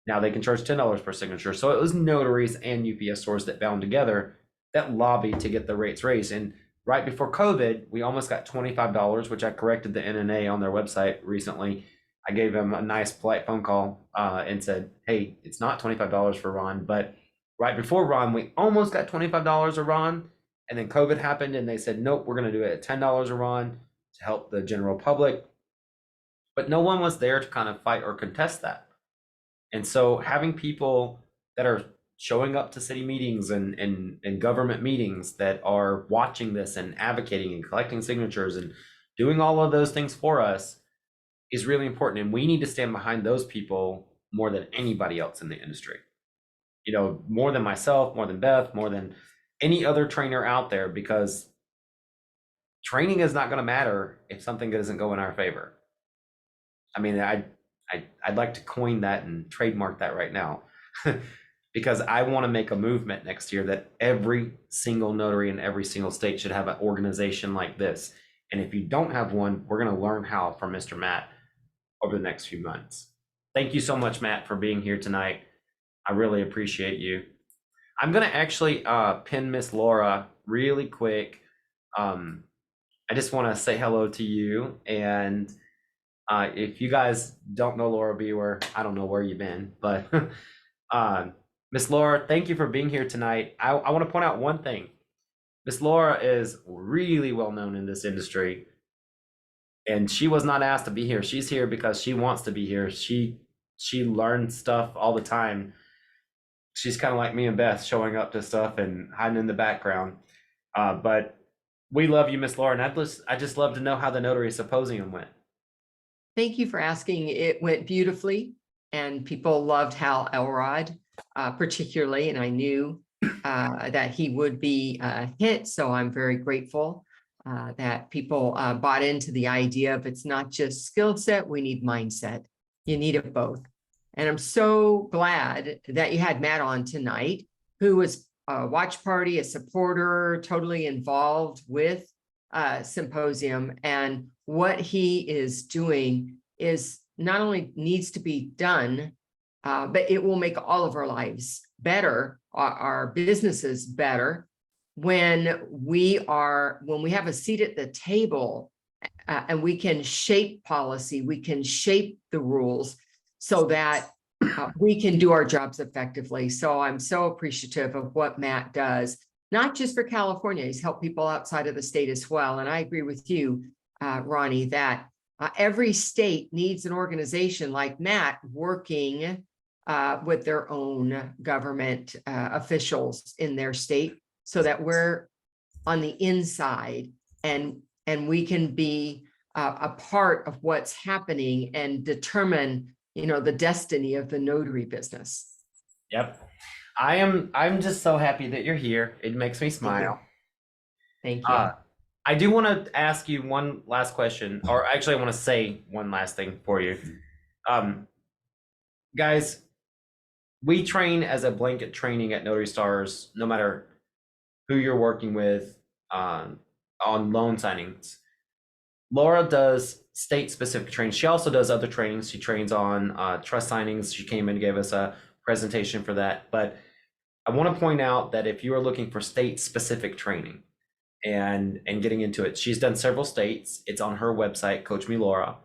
Now they can charge $10 per signature. So it was notaries and UPS stores that bound together that lobbied to get the rates raised. And right before COVID, we almost got $25, which I corrected the NNA on their website recently. I gave them a nice polite phone call and said, hey, it's not $25 for Ron. But right before Ron, we almost got $25 a Ron. And then COVID happened and they said, nope, we're going to do it at $10 a Ron to help the general public. But no one was there to kind of fight or contest that. And so having people that are showing up to city meetings and government meetings that are watching this and advocating and collecting signatures and doing all of those things for us is really important. And we need to stand behind those people more than anybody else in the industry. More than myself, more than Beth, more than any other trainer out there, because training is not going to matter if something doesn't go in our favor. I mean, I'd like to coin that and trademark that right now because I want to make a movement next year that every single notary in every single state should have an organization like this. And if you don't have one, we're going to learn how from Mr. Matt over the next few months. Thank you so much, Matt, for being here tonight. I really appreciate you. I'm going to actually pin Miss Laura really quick. I just want to say hello to you, and If you guys don't know Laura Bewer, I don't know where you've been, but Miss Laura, thank you for being here tonight. I want to point out one thing. Miss Laura is really well known in this industry, and she was not asked to be here. She's here because she wants to be here. She learns stuff all the time. She's kind of like me and Beth, showing up to stuff and hiding in the background. But we love you, Miss Laura, and I just love to know how the Notary Symposium went. Thank you for asking. It went beautifully, and people loved Hal Elrod, particularly, and I knew that he would be a hit. So I'm very grateful that people bought into the idea of it's not just skill set, we need mindset. You need it both. And I'm so glad that you had Matt on tonight, who was a watch party, a supporter, totally involved with Symposium. And what he is doing is not only needs to be done, but it will make all of our lives better, our businesses better, when we have a seat at the table and we can shape policy, we can shape the rules so that we can do our jobs effectively. So I'm so appreciative of what Matt does, not just for California. He's helped people outside of the state as well. And I agree with you, Ronnie, that every state needs an organization like Matt working with their own government officials in their state, so that we're on the inside and we can be a part of what's happening and determine, the destiny of the notary business. Yep. I'm just so happy that you're here. It makes me smile. Thank you. I do want to ask you one last question, or actually I want to say one last thing for you. Guys, we train as a blanket training at Notary Stars, no matter who you're working with on loan signings. Laura does state-specific training. She also does other trainings. She trains on trust signings. She came and gave us a presentation for that. But I want to point out that if you are looking for state-specific training and getting into it, she's done several states. It's on her website, Coach Me Laura.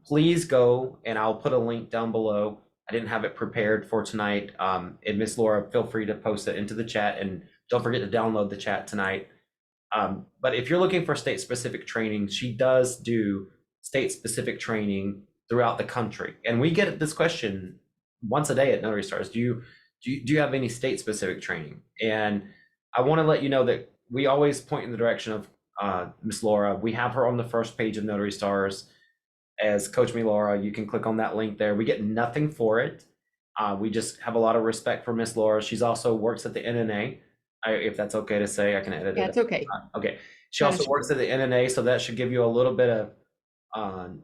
Please go, and I'll put a link down below. I didn't have it prepared for tonight. And Miss Laura, feel free to post it into the chat, and don't forget to download the chat tonight. But if you're looking for state-specific training, she does do state-specific training throughout the country. And we get this question once a day at Notary Stars. Do you have any state-specific training? And I want to let you know that we always point in the direction of Miss Laura. We have her on the first page of Notary Stars as Coach Me Laura. You can click on that link there. We get nothing for it. We just have a lot of respect for Miss Laura. She's also works at the NNA. If that's okay to say, I can edit it. That's okay. Okay. She also works at the NNA, so that should give you a little bit of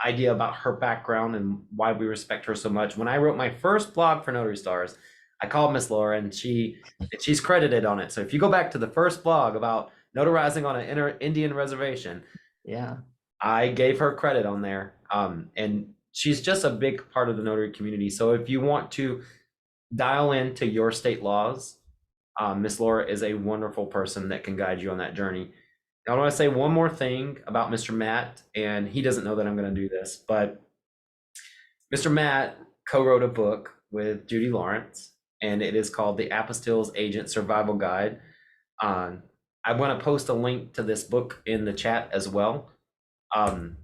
idea about her background and why we respect her so much. When I wrote my first blog for Notary Stars, I called Miss Laura, and she's credited on it. So if you go back to the first blog about notarizing on an Indian reservation, yeah, I gave her credit on there. And she's just a big part of the notary community. So if you want to dial into your state laws, Miss Laura is a wonderful person that can guide you on that journey. Now, I want to say one more thing about Mr. Matt, and he doesn't know that I'm going to do this, but Mr. Matt co-wrote a book with Judy Lawrence, and it is called The Apostilles Agent Survival Guide. I want to post a link to this book in the chat as well. Mr.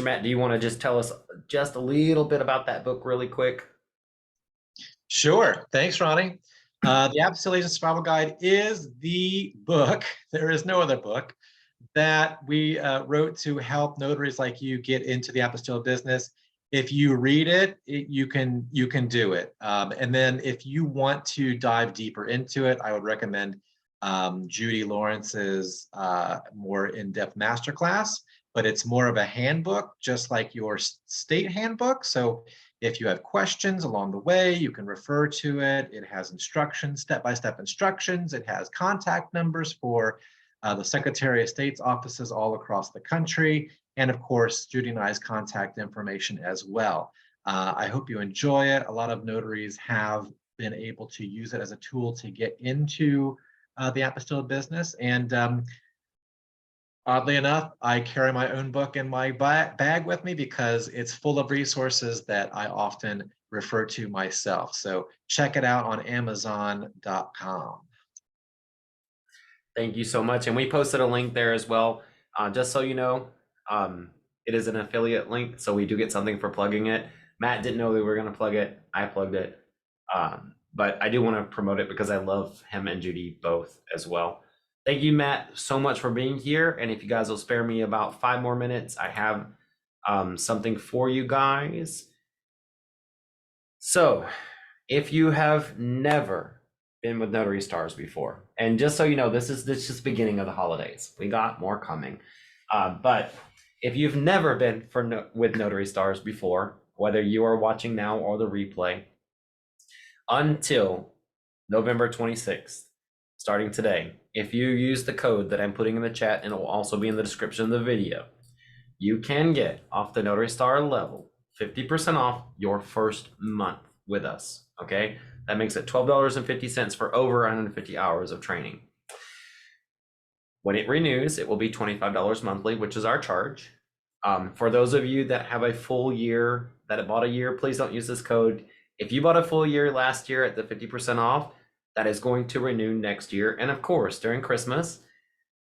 Matt, do you want to just tell us just a little bit about that book really quick? Sure. Thanks, Ronnie. The Apostilles Agent Survival Guide is the book. There is no other book that we wrote to help notaries like you get into the apostille business. If you read it, you can do it. And then if you want to dive deeper into it, I would recommend Judy Lawrence's more in-depth masterclass, but it's more of a handbook, just like your state handbook. So if you have questions along the way, you can refer to it. It has instructions, step-by-step instructions. It has contact numbers for the Secretary of State's offices all across the country. And of course, Judy and I's contact information as well. I hope you enjoy it. A lot of notaries have been able to use it as a tool to get into the apostille business. And Oddly enough, I carry my own book in my bag with me because it's full of resources that I often refer to myself. So check it out on Amazon.com. Thank you so much. And we posted a link there as well. Just so you know, it is an affiliate link, so we do get something for plugging it. Matt didn't know we were going to plug it. I plugged it. But I do want to promote it because I love him and Judy both as well. Thank you, Matt, so much for being here. And if you guys will spare me about 5 more minutes, I have something for you guys. So if you have never been with Notary Stars before, and just so you know, this is just beginning of the holidays. We got more coming. But if you've never been with Notary Stars before, whether you are watching now or the replay, until November 26th, starting today, if you use the code that I'm putting in the chat, and it will also be in the description of the video, you can get off the Notary Star level 50% off your first month with us. Okay, that makes it $12.50 for over 150 hours of training. When it renews, it will be $25 monthly, which is our charge. For those of you that have a full year, that bought a year, please don't use this code. If you bought a full year last year at the 50% off, that is going to renew next year. And of course, during Christmas,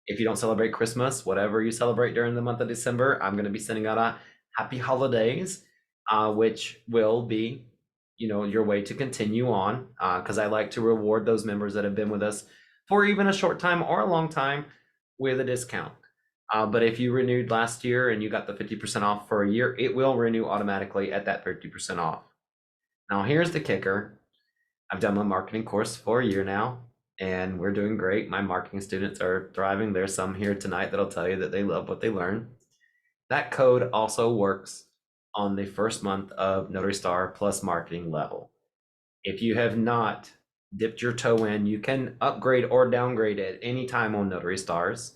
if you don't celebrate Christmas, whatever you celebrate during the month of December, I'm going to be sending out a happy holidays, which will be, your way to continue on, because I like to reward those members that have been with us for even a short time or a long time with a discount. But if you renewed last year and you got the 50% off for a year, it will renew automatically at that 50% off. Now, here's the kicker. I've done my marketing course for a year now, and we're doing great. My marketing students are thriving. There's some here tonight that'll tell you that they love what they learn. That code also works on the first month of Notary Star Plus marketing level. If you have not dipped your toe in, you can upgrade or downgrade at any time on Notary Stars.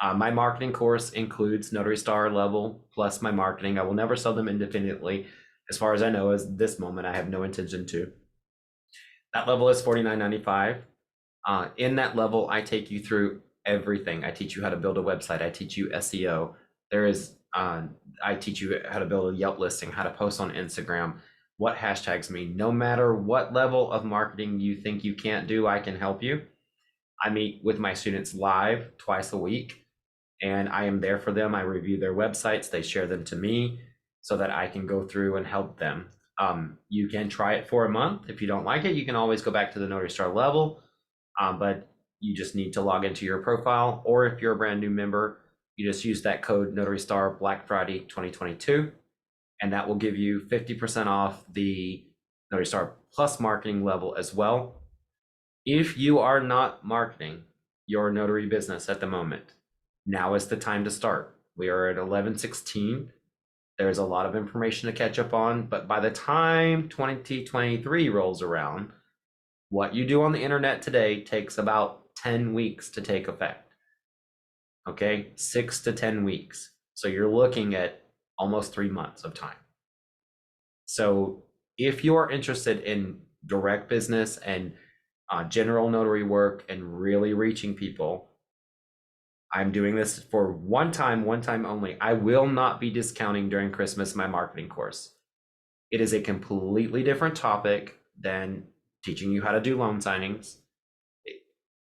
My marketing course includes Notary Star level plus my marketing. I will never sell them independently. As far as I know, as this moment, I have no intention to. That level is $49.95. In that level, I take you through everything. I teach you how to build a website. I teach you SEO. I teach you how to build a Yelp listing, how to post on Instagram, what hashtags mean. No matter what level of marketing you think you can't do, I can help you. I meet with my students live twice a week, and I am there for them. I review their websites. They share them to me so that I can go through and help them. You can try it for a month. If you don't like it, you can always go back to the Notary Star level, but you just need to log into your profile. Or if you're a brand new member, you just use that code Notary Star Black Friday 2022, and that will give you 50% off the Notary Star Plus marketing level as well. If you are not marketing your notary business at the moment, now is the time to start. We are at 11/16. There's a lot of information to catch up on, but by the time 2023 rolls around, what you do on the internet today takes about 10 weeks to take effect. Okay, 6 to 10 weeks. So you're looking at almost 3 months of time. So if you're interested in direct business and general notary work and really reaching people, I'm doing this for one time only. I will not be discounting during Christmas my marketing course. It is a completely different topic than teaching you how to do loan signings.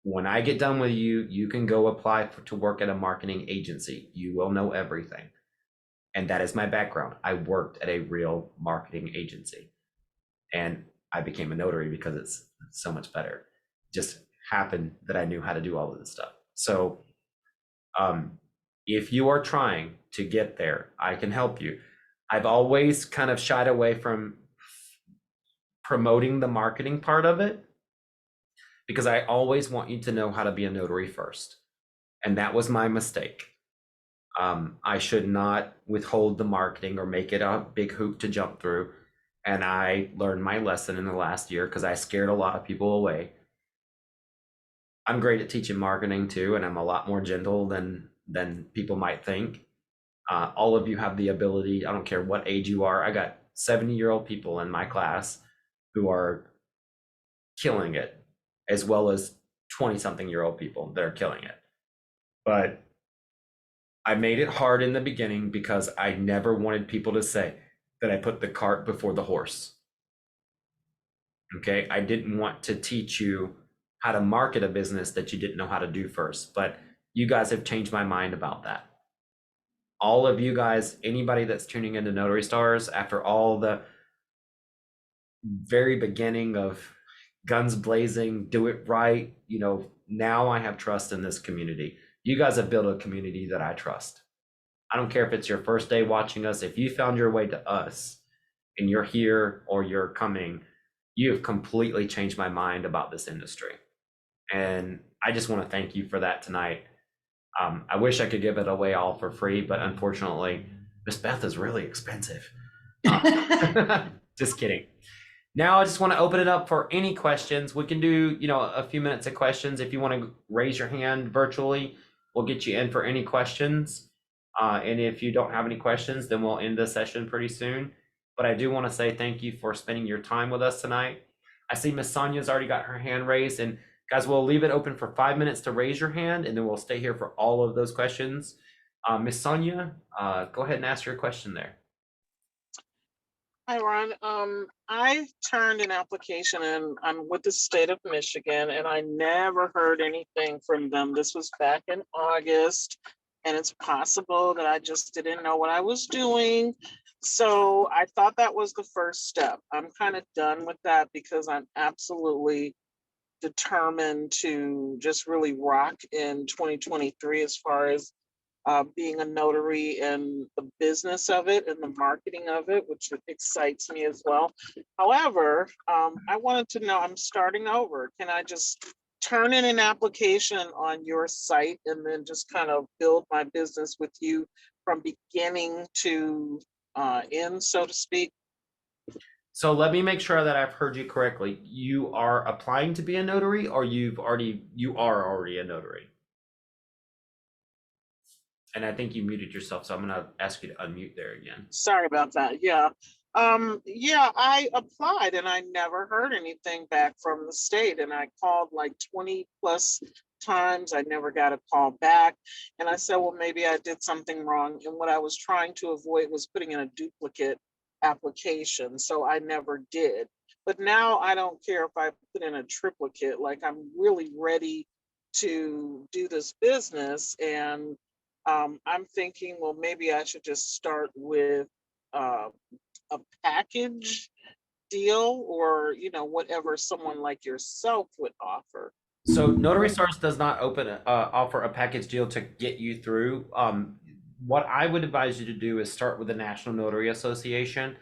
When I get done with you, you can go apply to work at a marketing agency. You will know everything. And that is my background. I worked at a real marketing agency, and I became a notary because it's so much better. It just happened that I knew how to do all of this stuff. So if you are trying to get there, I can help you. I've always kind of shied away from promoting the marketing part of it because I always want you to know how to be a notary first. And that was my mistake. I should not withhold the marketing or make it a big hoop to jump through. And I learned my lesson in the last year because I scared a lot of people away. I'm great at teaching marketing too, and I'm a lot more gentle than people might think. All of you have the ability. I don't care what age you are. I got 70-year-old people in my class who are killing it, as well as 20-something-year-old people that are killing it. But I made it hard in the beginning because I never wanted people to say that I put the cart before the horse. Okay, I didn't want to teach you how to market a business that you didn't know how to do first, but you guys have changed my mind about that. All of you guys, anybody that's tuning into Notary Stars, after all the very beginning of guns blazing, do it right, now I have trust in this community. You guys have built a community that I trust. I don't care if it's your first day watching us. If you found your way to us and you're here or you're coming, you have completely changed my mind about this industry. And I just want to thank you for that tonight. I wish I could give it away all for free, but unfortunately, Miss Beth is really expensive. Just kidding. Now I just want to open it up for any questions. We can do, a few minutes of questions. If you want to raise your hand virtually, we'll get you in for any questions. And if you don't have any questions, then we'll end the session pretty soon. But I do want to say thank you for spending your time with us tonight. I see Miss Sonia's already got her hand raised, and guys, we'll leave it open for 5 minutes to raise your hand, and then we'll stay here for all of those questions. Miss Sonia, go ahead and ask your question there. Hi, Ron. I turned an application in. I'm with the state of Michigan, and I never heard anything from them. This was back in August, and it's possible that I just didn't know what I was doing. So I thought that was the first step. I'm kind of done with that because I'm absolutely determined to just really rock in 2023 as far as being a notary and the business of it and the marketing of it, which excites me as well. However, I wanted to know, I'm starting over. Can I just turn in an application on your site and then just kind of build my business with you from beginning to end, so to speak? So let me make sure that I've heard you correctly. You are applying to be a notary, or you are already a notary? And I think you muted yourself, so I'm going to ask you to unmute there again. Sorry about that. Yeah. Yeah, I applied and I never heard anything back from the state. And I called like 20 plus times. I never got a call back. And I said, well, maybe I did something wrong. And what I was trying to avoid was putting in a duplicate application. So I never did. But now I don't care if I put in a triplicate, like I'm really ready to do this business. And I'm thinking, well, maybe I should just start with a package deal, or whatever someone like yourself would offer. So Notary Stars does not offer a package deal to get you through. What I would advise you to do is start with the National Notary Association.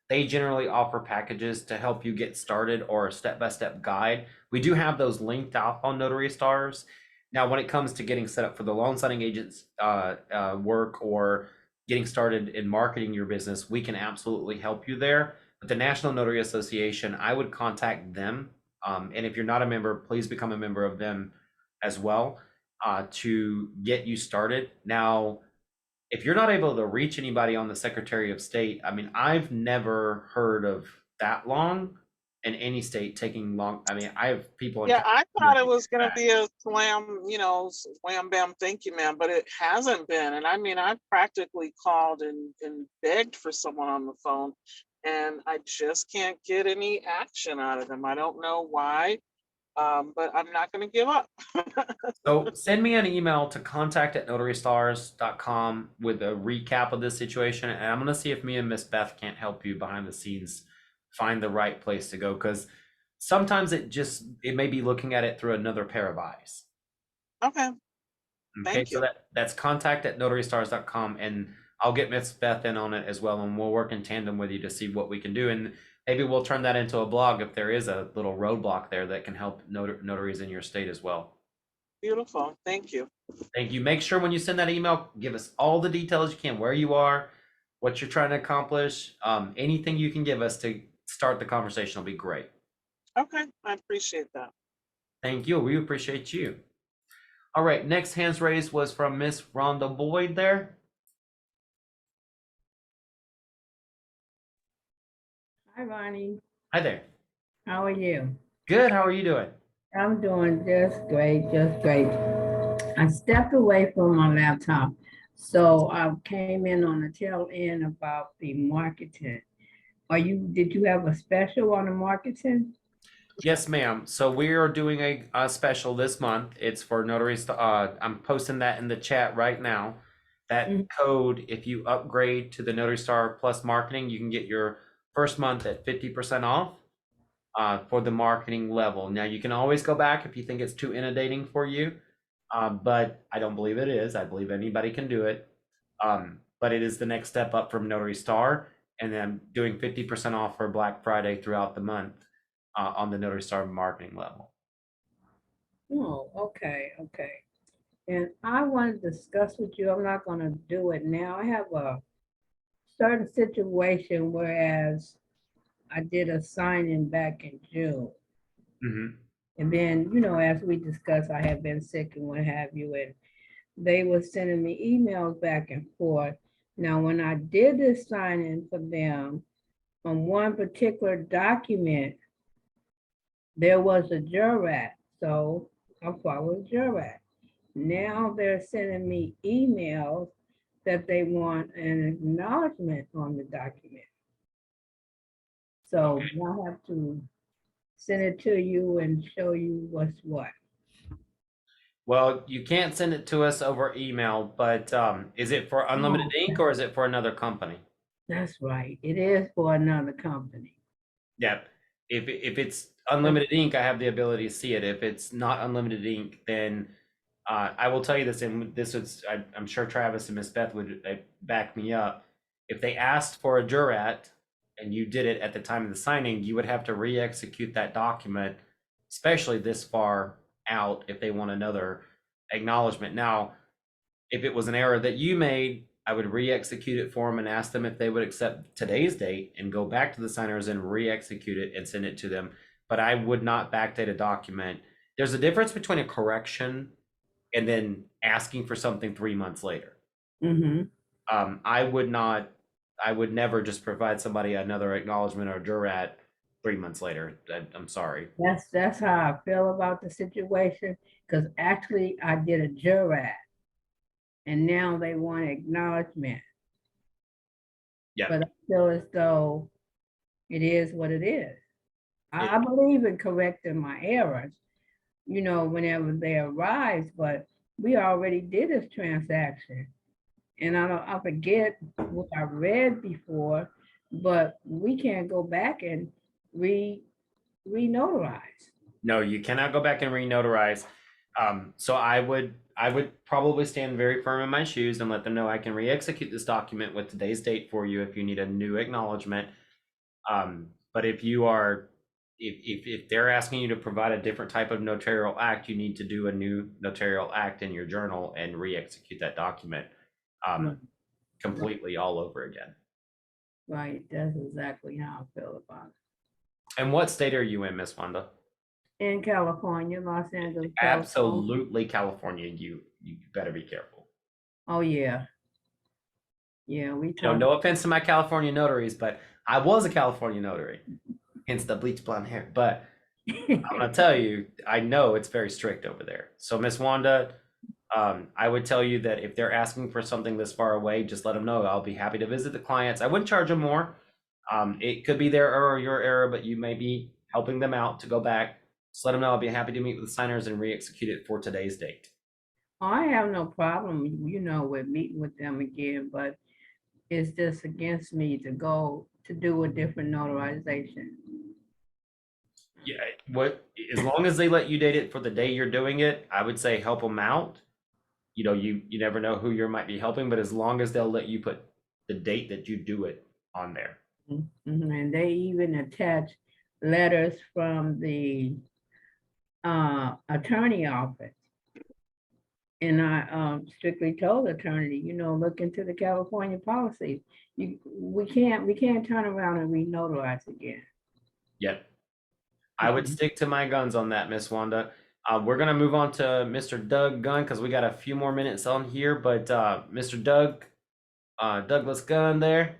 They generally offer packages to help you get started, or a step-by-step guide. We do have those linked out on Notary Stars. Now, when it comes to getting set up for the loan signing agent's work, or getting started in marketing your business, we can absolutely help you there. But the National Notary Association, I would contact them. And if you're not a member, please become a member of them as well, to get you started. Now, if you're not able to reach anybody on the Secretary of State, I mean, I've never heard of that long in any state taking long. I mean, I have people. Yeah, I thought it was going to be a slam, wham, bam, thank you, ma'am, but it hasn't been. And I mean, I've practically called and begged for someone on the phone, and I just can't get any action out of them. I don't know why, but I'm not going to give up. So send me an email to contact@notarystars.com with a recap of this situation. And I'm going to see if me and Miss Beth can't help you behind the scenes find the right place to go, because sometimes it may be looking at it through another pair of eyes. Okay. Thank you. So that's contact@notarystars.com, and I'll get Miss Beth in on it as well, and we'll work in tandem with you to see what we can do. And maybe we'll turn that into a blog if there is a little roadblock there that can help notaries in your state as well. Beautiful. Thank you. Thank you. Make sure when you send that email, give us all the details you can, where you are, what you're trying to accomplish. Anything you can give us to start the conversation will be great. Okay. I appreciate that. Thank you. We appreciate you. All right. Next hands raised was from Miss Rhonda Boyd there. Hi, Ronnie. Hi there. How are you? Good. How are you doing? I'm doing just great, just great. I stepped away from my laptop So I came in on the tail end about the marketing. Did you have a special on the marketing? Yes, ma'am. So we are doing a special this month. It's for notaries. I'm posting that in the chat right now. That Mhm. code, if you upgrade to the Notary Star Plus marketing, you can get your first month at 50% off for the marketing level. Now you can always go back if you think it's too inundating for you, but I don't believe it is. I believe anybody can do it. But it is the next step up from Notary Star, and then doing 50% off for Black Friday throughout the month on the Notary Star marketing level. Oh, okay. And I want to discuss with you, I'm not going to do it now. I have a certain situation, whereas I did a signing back in June. Mm-hmm. And then, as we discussed, I have been sick and what have you, and they were sending me emails back and forth. Now, when I did this signing for them, on one particular document, there was a jurat, so I followed jurat. Now they're sending me emails that they want an acknowledgement on the document. So I have to send it to you and show you what's what. Well, you can't send it to us over email, but is it for Unlimited Ink or is it for another company? That's right. It is for another company. Yep. If it's Unlimited Ink, I have the ability to see it. If it's not Unlimited Ink, then I will tell you this, and this was, I'm sure Travis and Miss Beth would back me up. If they asked for a jurat and you did it at the time of the signing, you would have to re-execute that document, especially this far out if they want another acknowledgement. Now, if it was an error that you made, I would re-execute it for them and ask them if they would accept today's date and go back to the signers and re-execute it and send it to them. But I would not backdate a document. There's a difference between a correction and then asking for something 3 months later. Mm-hmm. I would never just provide somebody another acknowledgement or jurat 3 months later. I'm sorry. That's how I feel about the situation, because actually I did a jurat and now they want acknowledgement. Yeah. But I feel as though it is what it is. I believe in correcting my errors, whenever they arise, but we already did this transaction. And I forget what I read before, but we can't go back and re-notarize. No, you cannot go back and re-notarize. So I would probably stand very firm in my shoes and let them know I can re-execute this document with today's date for you if you need a new acknowledgement. But if they're asking you to provide a different type of notarial act, you need to do a new notarial act in your journal and re-execute that document completely all over again. Right, that's exactly how I feel about it. And what state are you in, Miss Wanda? In California, Los Angeles, California. Absolutely, California. You better be careful. Oh yeah. Yeah, No offense to my California notaries, but I was a California notary, hence the bleach blonde hair. But I'm gonna tell you, I know it's very strict over there. So Miss Wanda, I would tell you that if they're asking for something this far away, just let them know. I'll be happy to visit the clients. I wouldn't charge them more. It could be their error or your error, but you may be helping them out to go back. Just let them know I'll be happy to meet with the signers and re-execute it for today's date. I have no problem, with meeting with them again, but it's just against me to go to do a different notarization. Yeah, as long as they let you date it for the day you're doing it, I would say help them out. You never know who you might be helping, but as long as they'll let you put the date that you do it on there. Mm-hmm. And they even attach letters from the attorney office. And I strictly told the attorney, look into the California policy. We can't turn around and re-notarize again. Yep. I would stick to my guns on that, Miss Wanda. We're gonna move on to Mr. Doug Gunn because we got a few more minutes on here. But Mr. Douglas Gunn there.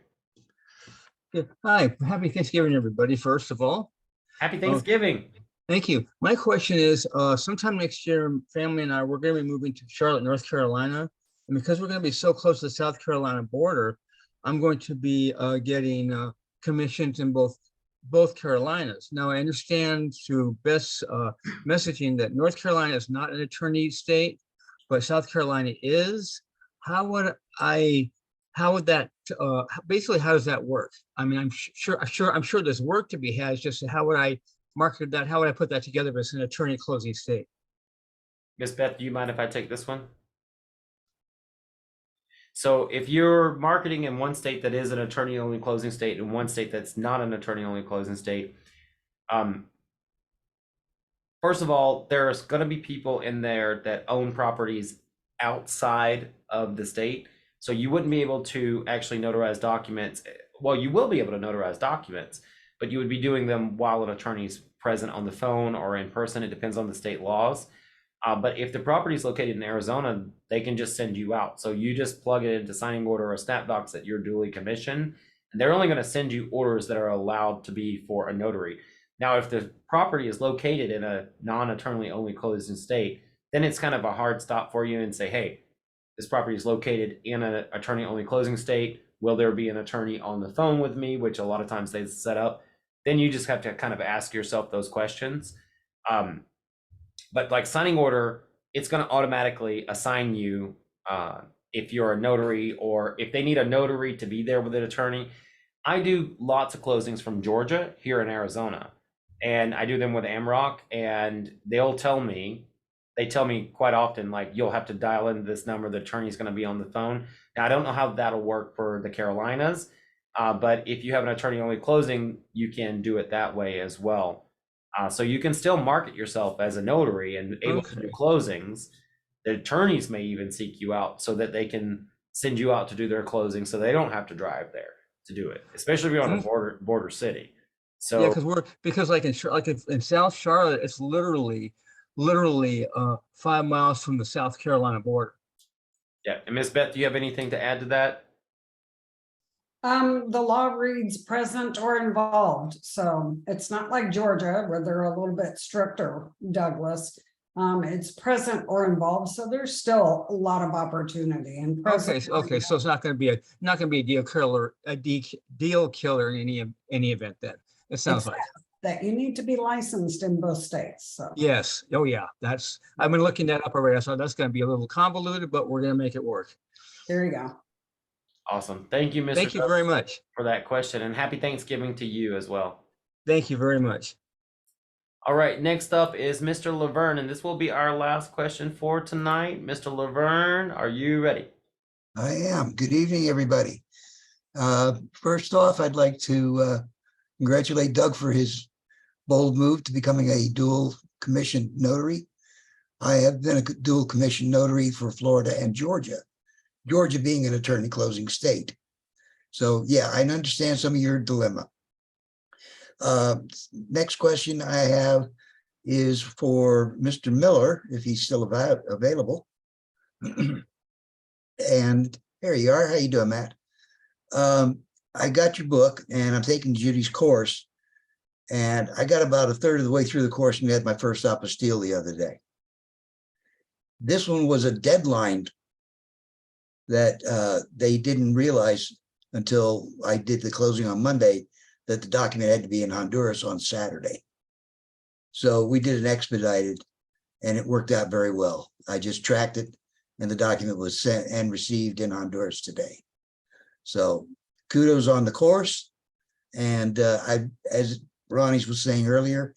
Good. Hi, happy Thanksgiving, everybody. First of all, Happy Thanksgiving. thank you. My question is, sometime next year, family and I, we're going to be moving to Charlotte, North Carolina. And because we're going to be so close to the South Carolina border, I'm going to be getting commissions in both Carolinas. Now, I understand through Beth's messaging that North Carolina is not an attorney state, but South Carolina is. How would that basically, how does that work? I mean, I'm sure there's work to be had. It's just how would I market that? How would I put that together as an attorney closing state? Miss Beth, do you mind if I take this one? So if you're marketing in one state that is an attorney-only closing state and one state that's not an attorney-only closing state, first of all, there's going to be people in there that own properties outside of the state. So you wouldn't be able to actually notarize documents. Well, you will be able to notarize documents, but you would be doing them while an attorney's present on the phone or in person. It depends on the state laws. But if the property is located in Arizona, they can just send you out. So you just plug it into signing order or SnapDocs that you're duly commissioned, and they're only going to send you orders that are allowed to be for a notary. Now, if the property is located in a non-attorney only closing state, then it's kind of a hard stop for you and say, hey, this property is located in an attorney only closing state. Will there be an attorney on the phone with me, which a lot of times they set up? Then you just have to kind of ask yourself those questions. But like signing order, it's going to automatically assign you if you're a notary or if they need a notary to be there with an attorney. I do lots of closings from Georgia here in Arizona, and I do them with Amrock, and they tell me quite often, like, you'll have to dial in this number, the attorney's going to be on the phone. Now, I don't know how that'll work for the Carolinas, but if you have an attorney only closing, you can do it that way as well. So you can still market yourself as a notary and able to do closings. The attorneys may even seek you out so that they can send you out to do their closing, so they don't have to drive there to do it, especially if you're on a border city. So yeah, because like in South Charlotte, it's literally 5 miles from the South Carolina border. Yeah, and Ms. Beth, do you have anything to add to that? The law reads present or involved, so it's not like Georgia where they're a little bit stricter, Douglas. It's present or involved, so there's still a lot of opportunity. And Okay, so it's not going to be a deal killer in any event. Then it sounds like that you need to be licensed in both states. So yes, oh yeah, I've been looking that up already. So that's going to be a little convoluted, but we're going to make it work. there you go. Awesome. Thank you, Mr. Thank you very much for that question, and happy Thanksgiving to you as well. Thank you very much. All right, next up is Mr. Laverne, and this will be our last question for tonight. Mr. Laverne, are you ready? I am. Good evening, everybody. First off, I'd like to congratulate Doug for his bold move to becoming a dual commission notary. I have been a dual commission notary for Florida and Georgia being an attorney closing state. So yeah, I understand some of your dilemma. Next question I have is for Mr. Miller, if he's still available. And there you are. How you doing, Matt? I got your book and I'm taking Judy's course, and I got about a third of the way through the course and had my first apostille the other day. This one was a deadline that they didn't realize until I did the closing on Monday that the document had to be in Honduras on Saturday. So we did an expedited and it worked out very well. I just tracked it and the document was sent and received in Honduras today. So kudos on the course. And as Ronnie was saying earlier,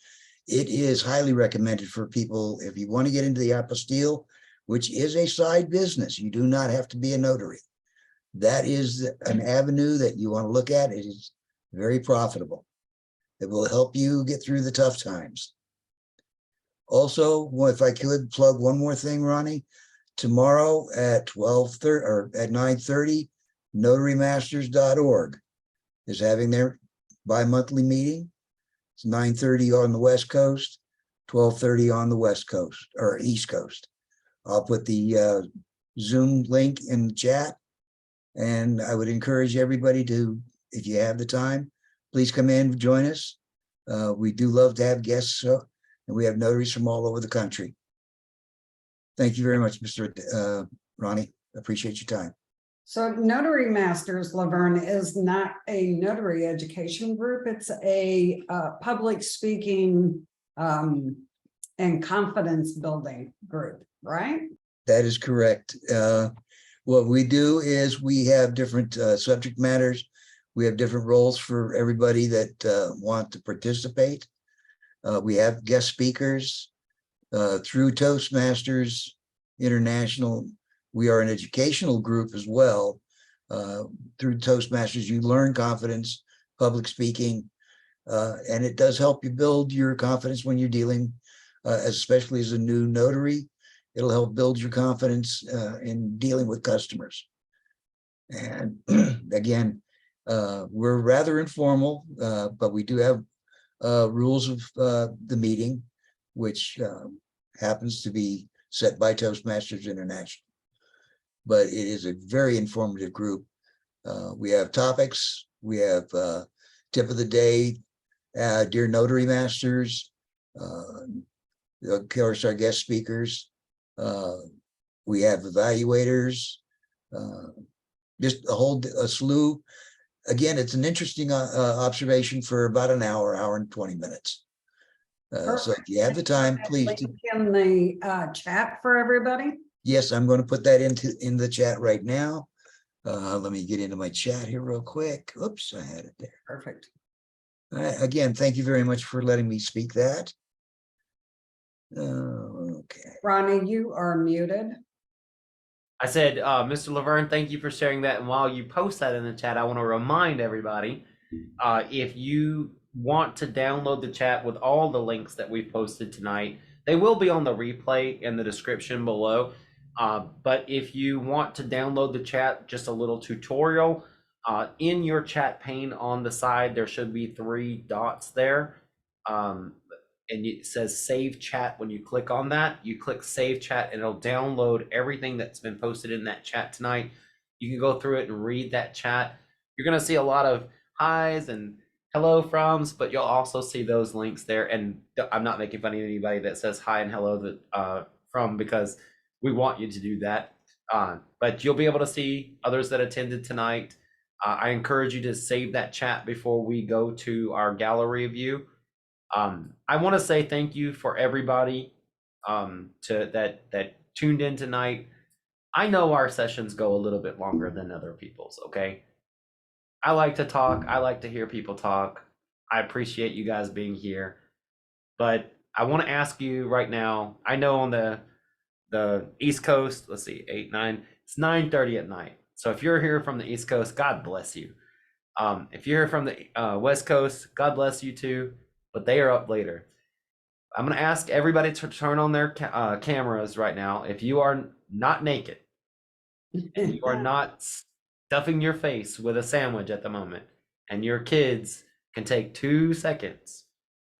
it is highly recommended for people if you want to get into the apostille, which is a side business. You do not have to be a notary. That is an avenue that you want to look at. It is very profitable. It will help you get through the tough times. Also, if I could plug one more thing, Ronnie, tomorrow at 12:30 or at 9:30, notarymasters.org is having their bi-monthly meeting. It's 9:30 on the West Coast, 12:30 on the West Coast or East Coast. I'll put the Zoom link in the chat, and I would encourage everybody to, if you have the time, please come in and join us. We do love to have guests, and we have notaries from all over the country. Thank you very much, Mr. Ronnie. Appreciate your time. So Notary Masters, Laverne, is not a notary education group. It's a public speaking and confidence building group, right? That is correct. What we do is we have different subject matters. We have different roles for everybody that want to participate. We have guest speakers through Toastmasters International. We are an educational group as well. Through Toastmasters, you learn confidence, public speaking, and it does help you build your confidence when you're dealing, especially as a new notary. It'll help build your confidence in dealing with customers. And again, we're rather informal, but we do have rules of the meeting, which happens to be set by Toastmasters International. But it is a very informative group. We have topics, we have tip of the day, dear Notary Masters, of course, our guest speakers. We have evaluators, just a slew. Again, it's an interesting observation for about an hour and 20 minutes. So if you have the time, please. In the chat for everybody. Yes, I'm going to put that in the chat right now. Let me get into my chat here real quick. Oops, I had it there. Perfect. Again, thank you very much for letting me speak that. Okay. Ronnie, you are muted. I said, Mr. Laverne, thank you for sharing that. And while you post that in the chat, I want to remind everybody, if you want to download the chat with all the links that we've posted tonight, they will be on the replay in the description below. But if you want to download the chat, just a little tutorial, in your chat pane on the side, there should be 3 dots there. And it says save chat. When you click on that, you click save chat and it'll download everything that's been posted in that chat tonight. You can go through it and read that chat. You're going to see a lot of highs and hello froms, but you'll also see those links there. And I'm not making fun of anybody that says hi and hello from, because we want you to do that. But you'll be able to see others that attended tonight. I encourage you to save that chat before we go to our gallery view. I want to say thank you for everybody that tuned in tonight. I know our sessions go a little bit longer than other people's, okay? I like to talk. I like to hear people talk. I appreciate you guys being here. But I want to ask you right now, I know on the East Coast, let's see, 8, 9, it's 9:30 at night. So if you're here from the East Coast, God bless you. If you're here from the West Coast, God bless you too. But they are up later. I'm going to ask everybody to turn on their cameras right now. If you are not naked and you are not stuffing your face with a sandwich at the moment, and your kids can take 2 seconds,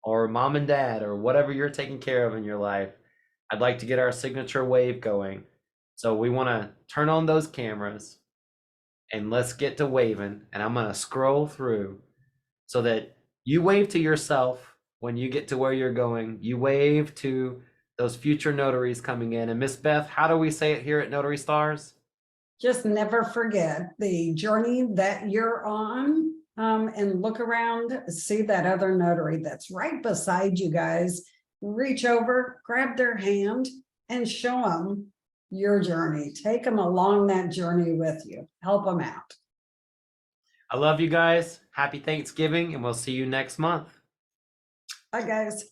or mom and dad, or whatever you're taking care of in your life, I'd like to get our signature wave going. So we want to turn on those cameras and let's get to waving. And I'm going to scroll through so that you wave to yourself when you get to where you're going. You wave to those future notaries coming in. And Miss Beth, how do we say it here at Notary Stars? Just never forget the journey that you're on, and look around, see that other notary that's right beside you guys. Reach over, grab their hand, and show them your journey. Take them along that journey with you. Help them out. I love you guys. Happy Thanksgiving, and we'll see you next month. Bye, guys.